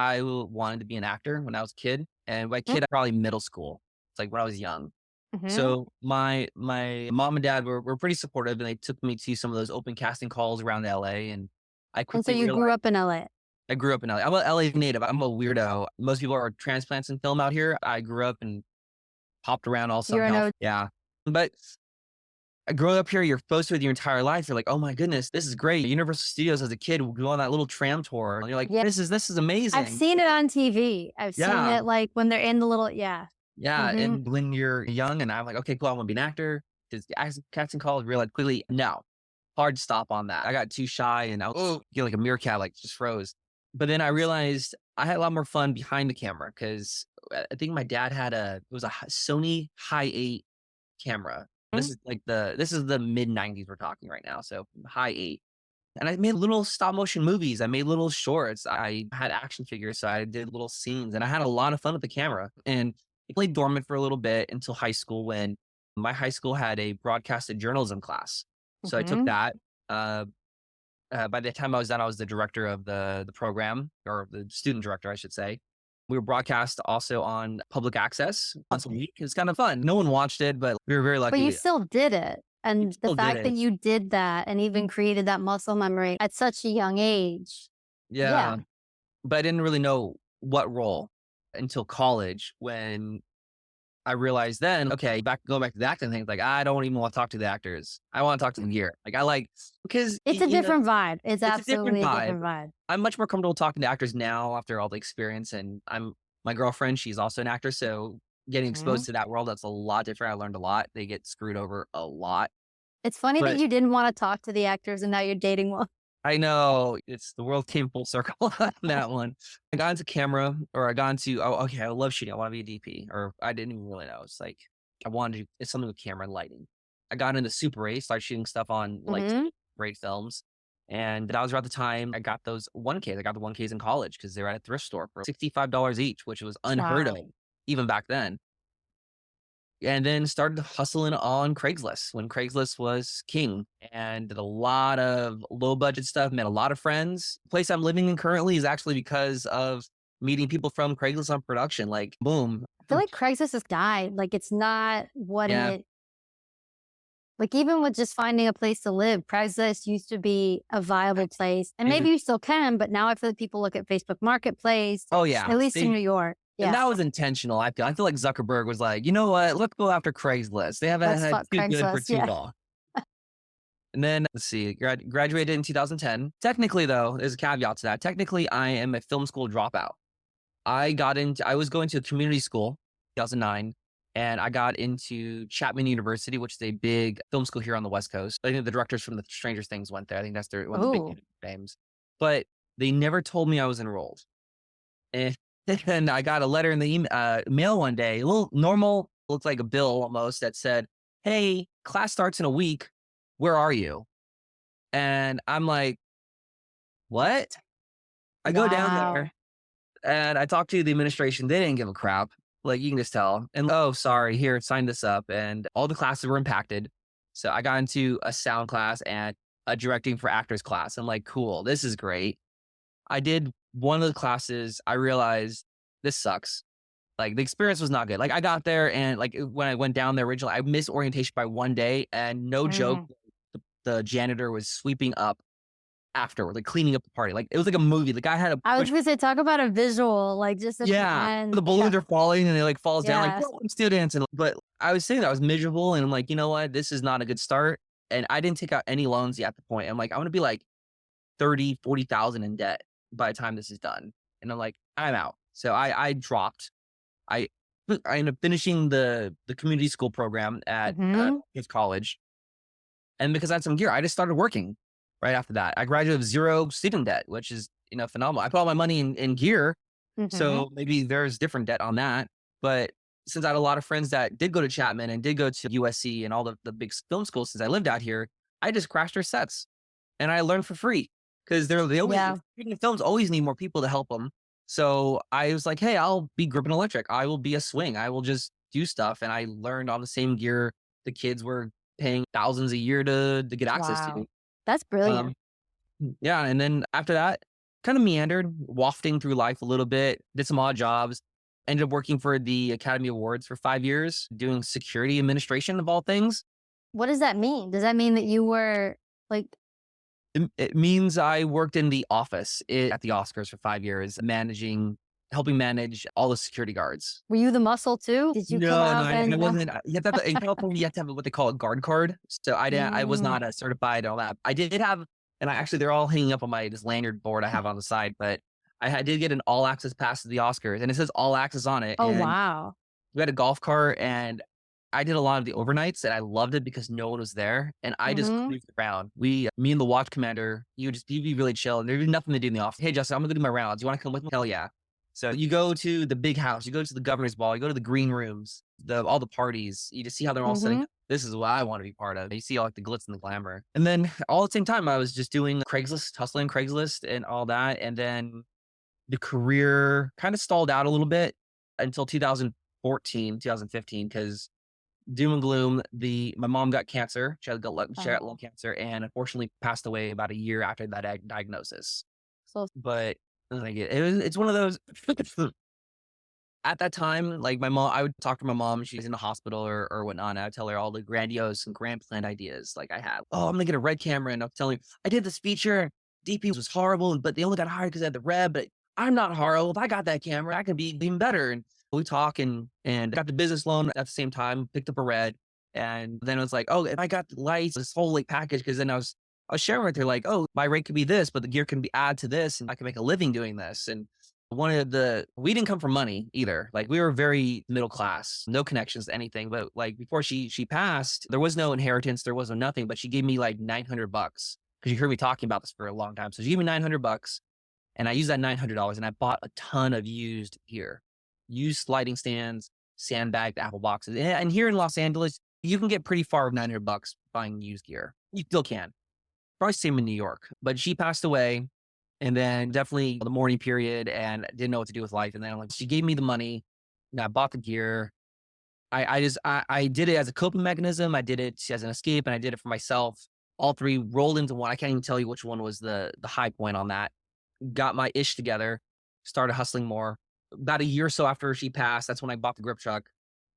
wanted to be an actor when I was a kid. And by kid, probably middle school. It's like when I was young. Mm-hmm. So my mom and dad were pretty supportive, and they took me to some of those open casting calls around LA, and I And so quickly you grew realized, up in LA. I grew up in LA. I'm a LA native. I'm a weirdo. Most people are transplants in film out here. I grew up and popped around all You're Southern an California. O. Yeah. But growing up here, you're exposed to it your entire life. You're like, oh my goodness, this is great. Universal Studios as a kid would go on that little tram tour. And you're like, Yeah. this is I've amazing. seen it on TV. I've seen Yeah. it like when they're in the little, yeah. Yeah. Mhm. And when you're young and I'm like, okay, cool, I want to be an actor. Just casting calls, realized quickly, no, hard stop on that. I got too shy and I was like a meerkat, like just froze. But then I realized I had a lot more fun behind the camera because I think my dad had it was a Sony High 8 camera. This is the mid 90s we're talking right now. So High 8. And I made little stop motion movies. I made little shorts. I had action figures. So I did little scenes and I had a lot of fun with the camera. And it played dormant for a little bit until high school when my high school had a broadcasted journalism class. So I took Mhm. that. Uh, by the time I was done, I was the director of the program, or the student director, I should say. We were broadcast also on public access once a week. It was kind of fun. No one watched it, but we were very But you lucky. still did it. We And the still did fact that it. you did that and even created that muscle memory at such a young age. Yeah. Yeah. But I didn't really know what role until college when I realized then, okay, going back to the acting thing, like I don't even want to talk to the actors. I want to talk to them here. Like I like because It's a different vibe. It's it's a different absolutely a vibe. different vibe. I'm much more comfortable talking to actors now after all the experience. And my girlfriend, she's also an actor. So getting Mhm. exposed to that world, that's a lot different. I learned a lot. They get screwed over a lot. It's funny that But you didn't want to talk to the actors and now you're dating one. I know it's the world came full circle on that one. I got into camera or I got into, oh, okay, I love shooting. I want to be a DP, or I didn't even really know. It's like, I wanted to, it's something with camera and lighting. I got into Super 8, started shooting stuff on like Mhm. great films. And that was around the time I got those 1Ks. I got the 1Ks in college because they were at a thrift store for $65 each, which was unheard Wow. of even back then. And then started hustling on Craigslist when Craigslist was king, and did a lot of low budget stuff, met a lot of friends. The place I'm living in currently is actually because of meeting people from Craigslist on production. Like, boom. I feel like Craigslist has died. Like it's not what Yeah. it, like even with just finding a place to live, Craigslist used to be a viable place. And maybe you still can, but now I feel like people look at Facebook Marketplace, Oh, yeah. at least in New York. And Yeah. that was intentional. I feel like Zuckerberg was like, you know what? Let's go after Craigslist. They haven't Let's had fuck too good for Craigslist. too Yeah. long. And then let's see, graduated in 2010. Technically, though, there's a caveat to that. Technically, I am a film school dropout. I was going to a community school, 2009, and I got into Chapman University, which is a big film school here on the West Coast. I think the directors from the Stranger Things went there. I think that's one of the Oh, big names. But they never told me I was enrolled. And then I got a letter in the mail one day, a little normal, looked like a bill almost, that said, "Hey, class starts in a week. Where are you?" And I'm like, "What?" I go down wow. there and I talked to the administration. They didn't give a crap. Like you can just tell. And oh, sorry, here, sign this up. And all the classes were impacted. So I got into a sound class and a directing for actors class. I'm like, cool, this is great. I did one of the classes. I realized this sucks. Like the experience was not good. Like I got there and like when I went down there originally, I missed orientation by one day, and no joke, Mm. the janitor was sweeping up afterward, like cleaning up the party. Like it was like a movie. The guy had a I was push. going to say, talk about a visual, like just at the Yeah, the end. balloons Yeah. are falling and it like falls down. Like, Yes. "Whoa, students!" And but I was saying that I was miserable, and I'm like, you know what, this is not a good start. And I didn't take out any loans yet at the point. I'm like, I want to be like 30, 40,000 in debt by the time this is done. And I'm like, I'm out. So I dropped. I I ended up finishing the community school program at Mhm. his college. And because I had some gear, I just started working right after that. I graduated with zero student debt, which is, phenomenal. I put all my money in gear. Mhm. So maybe there's different debt on that. But since I had a lot of friends that did go to Chapman and did go to USC and all the big film schools since I lived out here, I just crashed their sets and I learned for free because they always, Yeah. shooting films always need more people to help them. So I was like, hey, I'll be grip and electric. I will be a swing. I will just do stuff. And I learned on the same gear the kids were paying thousands a year to get access to. Wow. That's brilliant. Um, yeah. And then after that, kind of meandered, wafting through life a little bit, did some odd jobs, ended up working for the Academy Awards for 5 years, doing security administration of all things. What does that mean? Does that mean that you were like It means I worked in the office at the Oscars for 5 years, helping manage all the security guards. Were you the muscle too? Did you come No, no, out I and wasn't. You have to have in California, you have to have what they call a guard card. So I was Mm, not a certified and all that. I did have, and I actually they're all hanging up on my this lanyard board I have on the side. But did get an all access pass to the Oscars, and it says all access on it. oh And wow. we had a golf cart, and I did a lot of the overnights, and I loved it because no one was there, and I just Mm-hmm. cruised around. Me and the watch commander, you'd be really chill, and there'd be nothing to do in the office. Hey, Justin, I'm gonna go do my rounds. You want to come with me? Hell yeah! So you go to the big house, you go to the governor's ball, you go to the green rooms, all the parties. You just see how they're all setting Mm-hmm. up. This is what I want to be part of. You see all like the glitz and the glamour, and then all at the same time, I was just doing Craigslist, hustling Craigslist, and all that, and then the career kind of stalled out a little bit until 2014, 2015, because doom and gloom. My mom got cancer. She got lung Oh, cancer, and unfortunately passed away about a year after that diagnosis. so But like it's one of those. At that time, like my mom, I would talk to my mom. She's in the hospital or whatnot. And I would tell her all the grandiose and grand planned ideas like I have. Oh, I'm gonna get a red camera, and I'll tell her I did this feature. DP was horrible, but they only got hired because I had the red. But I'm not horrible. If I got that camera, I could be even better. And we talk and got the business loan at the same time. Picked up a red, and then it was like, oh, if I got the lights, this whole like package, because then I was sharing with her like, oh, my rate could be this, but the gear can be add to this, and I can make a living doing this. And we didn't come from money either. Like we were very middle class, no connections to anything. But like before she passed, there was no inheritance, there was no nothing. But she gave me like $900 because you heard me talking about this for a long time. So she gave me $900, and I used that $900 and I bought a ton of used gear, used lighting stands, sandbagged Apple boxes. And here in Los Angeles, you can get pretty far with $900 buying used gear. You still can. Probably same in New York. But she passed away, and then definitely the mourning period, and didn't know what to do with life. And then I'm like, she gave me the money, and I bought the gear. I did it as a coping mechanism. I did it as an escape, and I did it for myself. All three rolled into one. I can't even tell you which one was the high point on that. Got my ish together, started hustling more. About a year or so after she passed, that's when I bought the grip truck,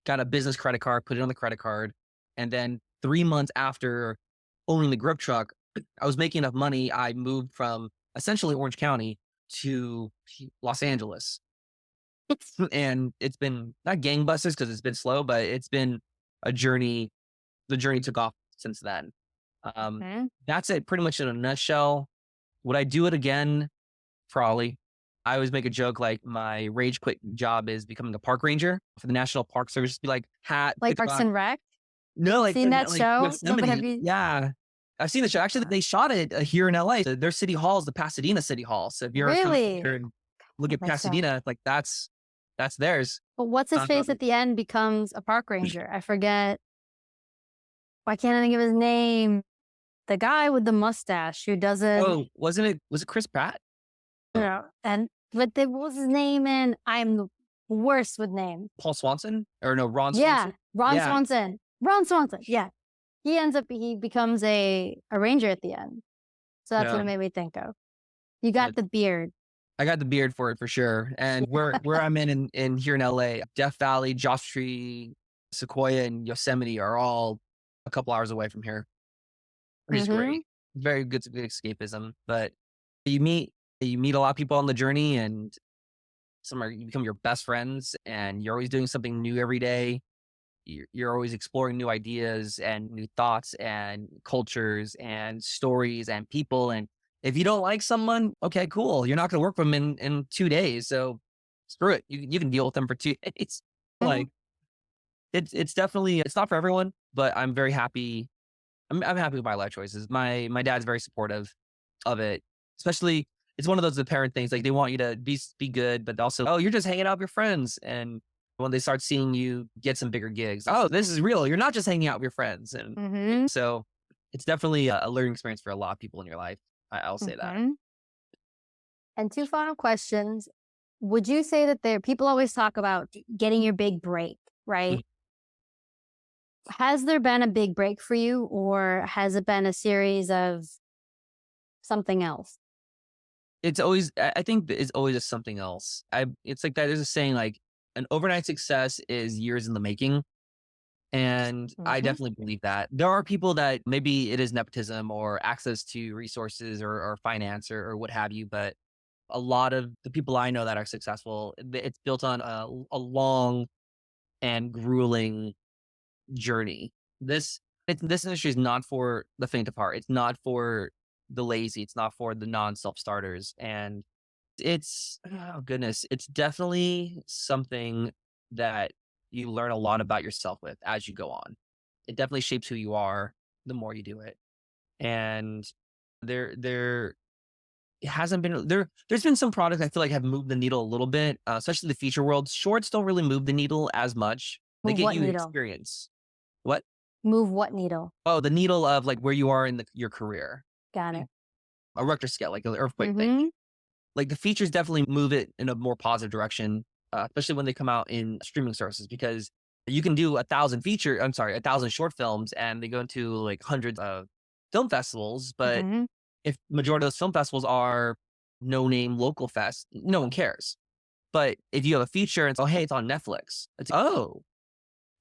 got a business credit card, put it on the credit card. And then 3 months after owning the grip truck, I was making enough money. I moved from essentially Orange County to Los Angeles. And it's been not gangbusters because it's been slow, but it's been a journey. The journey took off since then. Um, okay. that's it pretty much in a nutshell. Would I do it again? Probably. I always make a joke like my rage quit job is becoming a park ranger for the National Park Service. Just be like hat, Like pick a Parks box. and Rec? No, Seen that like show? No, but have Yosemite. you? Yeah. I've seen the show. Actually, they shot it here in LA. Their city hall is the Pasadena City Hall. So if you're ever come Really? here and look at That show. Pasadena, like that's theirs. But what's his face Um, at the end becomes a park ranger? I forget. Why can't I think of his name? The guy with the mustache who doesn't, oh, was it Chris Pratt? and but what was his name? And I'm the worst with names. Paul Swanson? Or no, Ron Yeah, Swanson? Ron Yeah. Swanson. Ron Swanson. Yeah, he becomes a ranger at the end. So that's what Yeah. it made me think of. You got the beard. I got the beard for it for sure. And where I'm in here in LA, Death Valley, Joshua Tree, Sequoia, and Yosemite are all a couple hours away from here, which is Mm-hmm. great. Very good, good escapism. But you meet you meet a lot of people on the journey, and you become your best friends, and you're always doing something new every day. You're always exploring new ideas and new thoughts and cultures and stories and people. And if you don't like someone, okay, cool. You're not going to work with them in 2 days. So screw it. You can deal with them for 2 days. Like it's definitely, it's not for everyone, but I'm very happy. I'm happy with my life choices. My dad's very supportive of it, especially it's one of those apparent things. Like they want you to be good, but also, oh, you're just hanging out with your friends. And when they start seeing you get some bigger gigs, oh, this is real. You're not just hanging out with your friends. And Mm-hmm. so it's definitely a learning experience for a lot of people in your life. I'll say that. Mm-hmm. And two final questions. Would you say that people always talk about getting your big break, right? Has there been a big break for you, or has it been a series of something else? It's always, I think it's always just something else. It's like that. There's a saying like an overnight success is years in the making. And I Mhm. definitely believe that. There are people that maybe it is nepotism or access to resources or finance or what have you, but a lot of the people I know that are successful, it's built on a long and grueling journey. This industry is not for the faint of heart. It's not for the lazy. It's not for the non-self starters. And it's oh goodness, it's definitely something that you learn a lot about yourself with as you go on. It definitely shapes who you are the more you do it. And there it hasn't been there's been some products I feel like have moved the needle a little bit, especially the feature world. Shorts don't really move the needle as much. They Move get what you needle? experience. What? Move what needle? Oh, the needle of like where you are in your career. Got it. A Richter scale, like an earthquake thing. Mhm. Like the features definitely move it in a more positive direction, especially when they come out in streaming services because you can do 1,000 short films and they go into like hundreds of film festivals. But Mhm. if majority of those film festivals are no name local fest, no one cares. But if you have a feature and it's, oh, hey, it's on Netflix. It's, oh,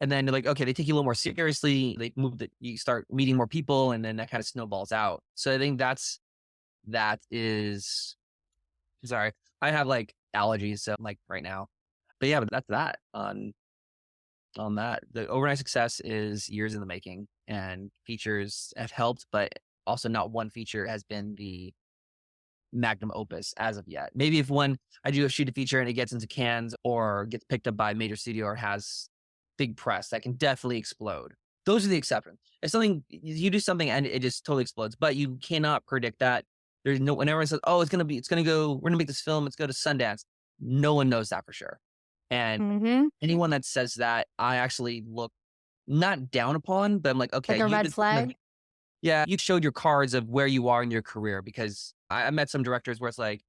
and then they're like, okay, they take you a little more seriously. They move that you start meeting more people and then that kind of snowballs out. So I think that is sorry. I have like allergies, so like right now. But yeah, but that's that on that. The overnight success is years in the making and features have helped, but also not one feature has been the magnum opus as of yet. Maybe if one I do a shoot a feature and it gets into cans or gets picked up by a major studio or has big press, that can definitely explode. Those are the exceptions. If something you do something and it just totally explodes, but you cannot predict that. There's no when everyone says, "Oh, it's gonna go. We're gonna make this film. It's go to Sundance." No one knows that for sure. And Mhm. anyone that says that, I actually look not down upon, but I'm like, okay, Like a you red did something flag? yeah, you showed your cards of where you are in your career because I met some directors where it's like,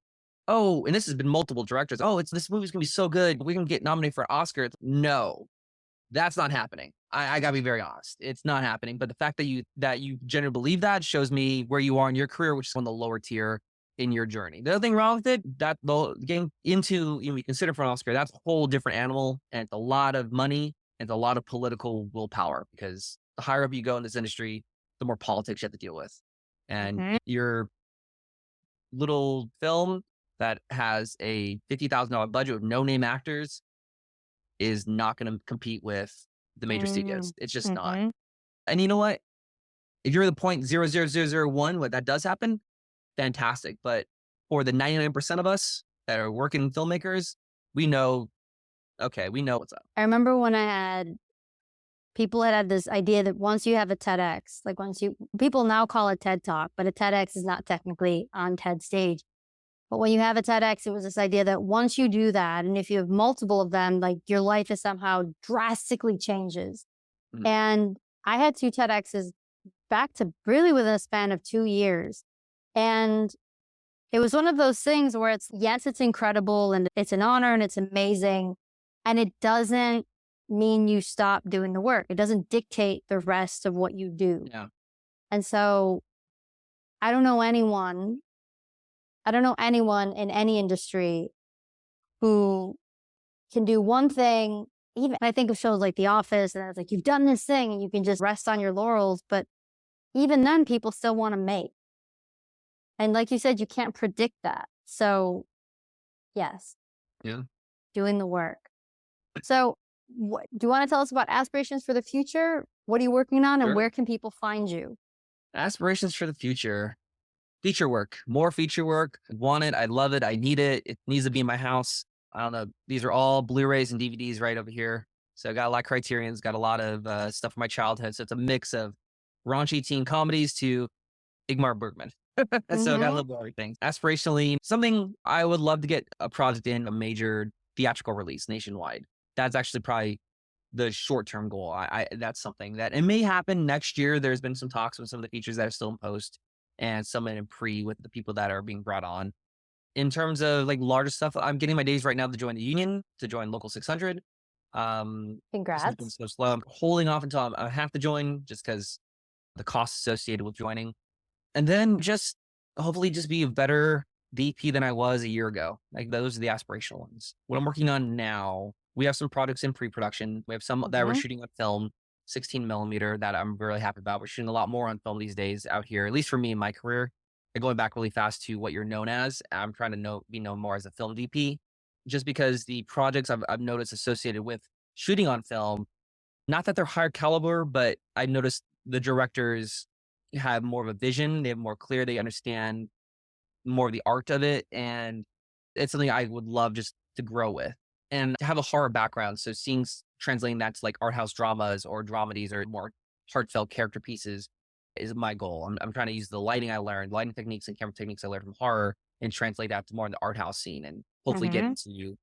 oh, and this has been multiple directors. Oh, it's this movie's gonna be so good. We're gonna get nominated for an Oscar. No, that's not happening. I gotta be very honest. It's not happening. But the fact that you generally believe that shows me where you are in your career, which is on the lower tier in your journey. The other thing wrong with it, that the getting into you consider for an Oscar, that's a whole different animal, and it's a lot of money and it's a lot of political willpower because the higher up you go in this industry, the more politics you have to deal with. And Mhm. your little film that has a $50,000 budget with no name actors is not going to compete with the major studios. Mm. It's just not. Mhm. And you know what? If you're the 0.00001, what that does happen, fantastic. But for the 99% of us that are working filmmakers, we know, okay, we know what's up. I remember when I had people had this idea that once you have a TEDx, like people now call it TED Talk, but a TEDx is not technically on TED stage. But when you have a TEDx, it was this idea that once you do that, and if you have multiple of them, like your life is somehow drastically changes. Mhm. And I had two TEDx's back to really within a span of 2 years. And it was one of those things where it's, yes, it's incredible and it's an honor and it's amazing. And it doesn't mean you stop doing the work. It doesn't dictate the rest of what you do. Yeah. And so I don't know anyone, I don't know anyone in any industry who can do one thing. Even I think of shows like The Office, and it's like you've done this thing and you can just rest on your laurels. But even then, people still want to make. And like you said, you can't predict that. So, yes, Yeah. doing the work. So, do you want to tell us about aspirations for the future? What are you working on, and Sure. where can people find you? Aspirations for the future. Feature work, more feature work. I want it. I love it. I need it. It needs to be in my house. I don't know. These are all Blu-rays and DVDs right over here. So I got a lot of Criterion's, got a lot of stuff from my childhood. So it's a mix of raunchy teen comedies to Igmar Bergman. So I got a Mm-hmm. little bit of everything. Aspirationally, something I would love to get a project in a major theatrical release nationwide. That's actually probably the short-term goal. I that's something that it may happen next year. There's been some talks with some of the features that are still in post and some in pre with the people that are being brought on. In terms of like larger stuff, I'm getting my days right now to join the union, to join Local 600. This has been Congrats. so slow. I'm holding off until I have to join just because the costs associated with joining. And then just hopefully just be a better VP than I was a year ago. Like those are the aspirational ones. What I'm working on now, we have some projects in pre-production. We have some that we're Mm-hmm. shooting on film. 16 millimeter that I'm really happy about. We're shooting a lot more on film these days out here, at least for me in my career. And going back really fast to what you're known as, I'm trying to be known more as a film DP, just because the projects I've noticed associated with shooting on film, not that they're higher caliber, but I noticed the directors have more of a vision. They have more clear. They understand more of the art of it, and it's something I would love just to grow with. And to have a horror background, so translating that to like art house dramas or dramedies or more heartfelt character pieces is my goal. I'm trying to use the lighting techniques and camera techniques I learned from horror and translate that to more in the art house scene and hopefully get Mm-hmm. into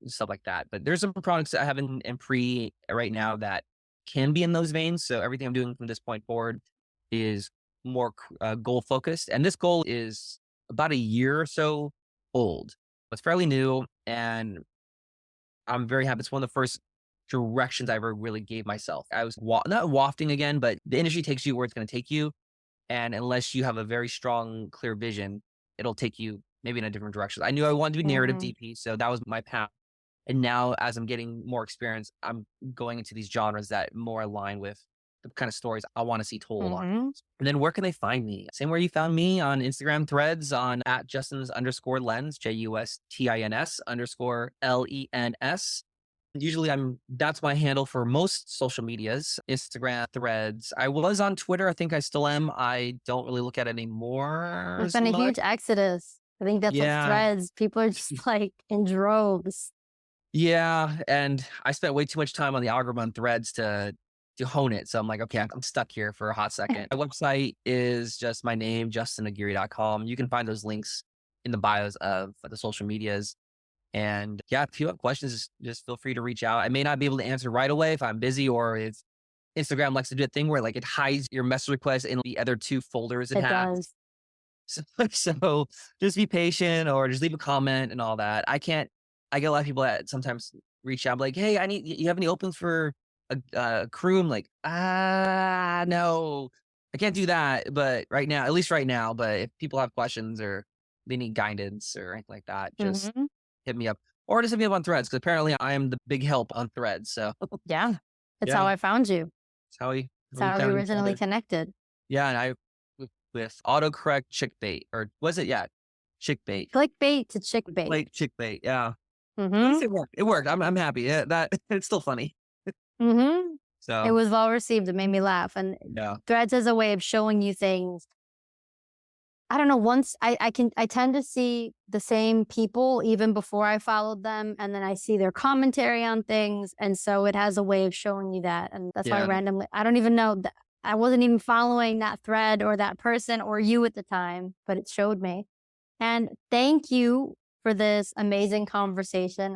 stuff like that. But there's some products that I have in pre right now that can be in those veins. So everything I'm doing from this point forward is more goal focused. And this goal is about a year or so old. It's fairly new, and I'm very happy. It's one of the first directions I ever really gave myself. I was not wafting again, but the industry takes you where it's going to take you. And unless you have a very strong, clear vision, it'll take you maybe in a different direction. I knew I wanted to be narrative Mm-hmm. DP, so that was my path. And now, as I'm getting more experience, I'm going into these genres that more align with the kind of stories I want to see told on. Mm-hmm. And then where can they find me? Same where you found me on Instagram threads on at Justin's underscore lens, JUSTINS underscore LENS. Usually that's my handle for most social medias, Instagram, threads. I was on Twitter. I think I still am. I don't really look at it anymore There's as been a much. huge exodus. I think that's what Yeah. threads. People are just like in droves. Yeah. And I spent way too much time on the algorithm on threads to hone it. So I'm like, okay, I'm stuck here for a hot second. My website is just my name, JustinAguirre.com. You can find those links in the bios of the social medias. And yeah, if you have questions, just feel free to reach out. I may not be able to answer right away if I'm busy or if Instagram likes to do a thing where like it hides your message request in the other two folders it It has. does. So just be patient or just leave a comment and all that. I get a lot of people that sometimes reach out like, hey, you have any openings for a crew? I'm like, no, I can't do that. But right now, at least right now, but if people have questions or they need guidance or anything like that, just Mm-hmm. hit me up or just hit me up on threads. Cause apparently I am the big help on threads. So Yeah. It's how yeah, I found you. that's how It's we how we found each originally other. connected. Yeah. And with autocorrect chickbait or was it? Yeah. Chickbait. Clickbait to chickbait. Like chickbait, yeah. At Mm-hmm. least it worked. It worked. I'm happy. Yeah, that it's still funny. Mm-hmm. It So, was well received. It made me laugh. And yeah. threads is a way of showing you things. I don't know. Once I tend to see the same people even before I followed them. And then I see their commentary on things. And so it has a way of showing you that. And that's why Yeah. randomly, I don't even know. I wasn't even following that thread or that person or you at the time, but it showed me. And thank you for this amazing conversation.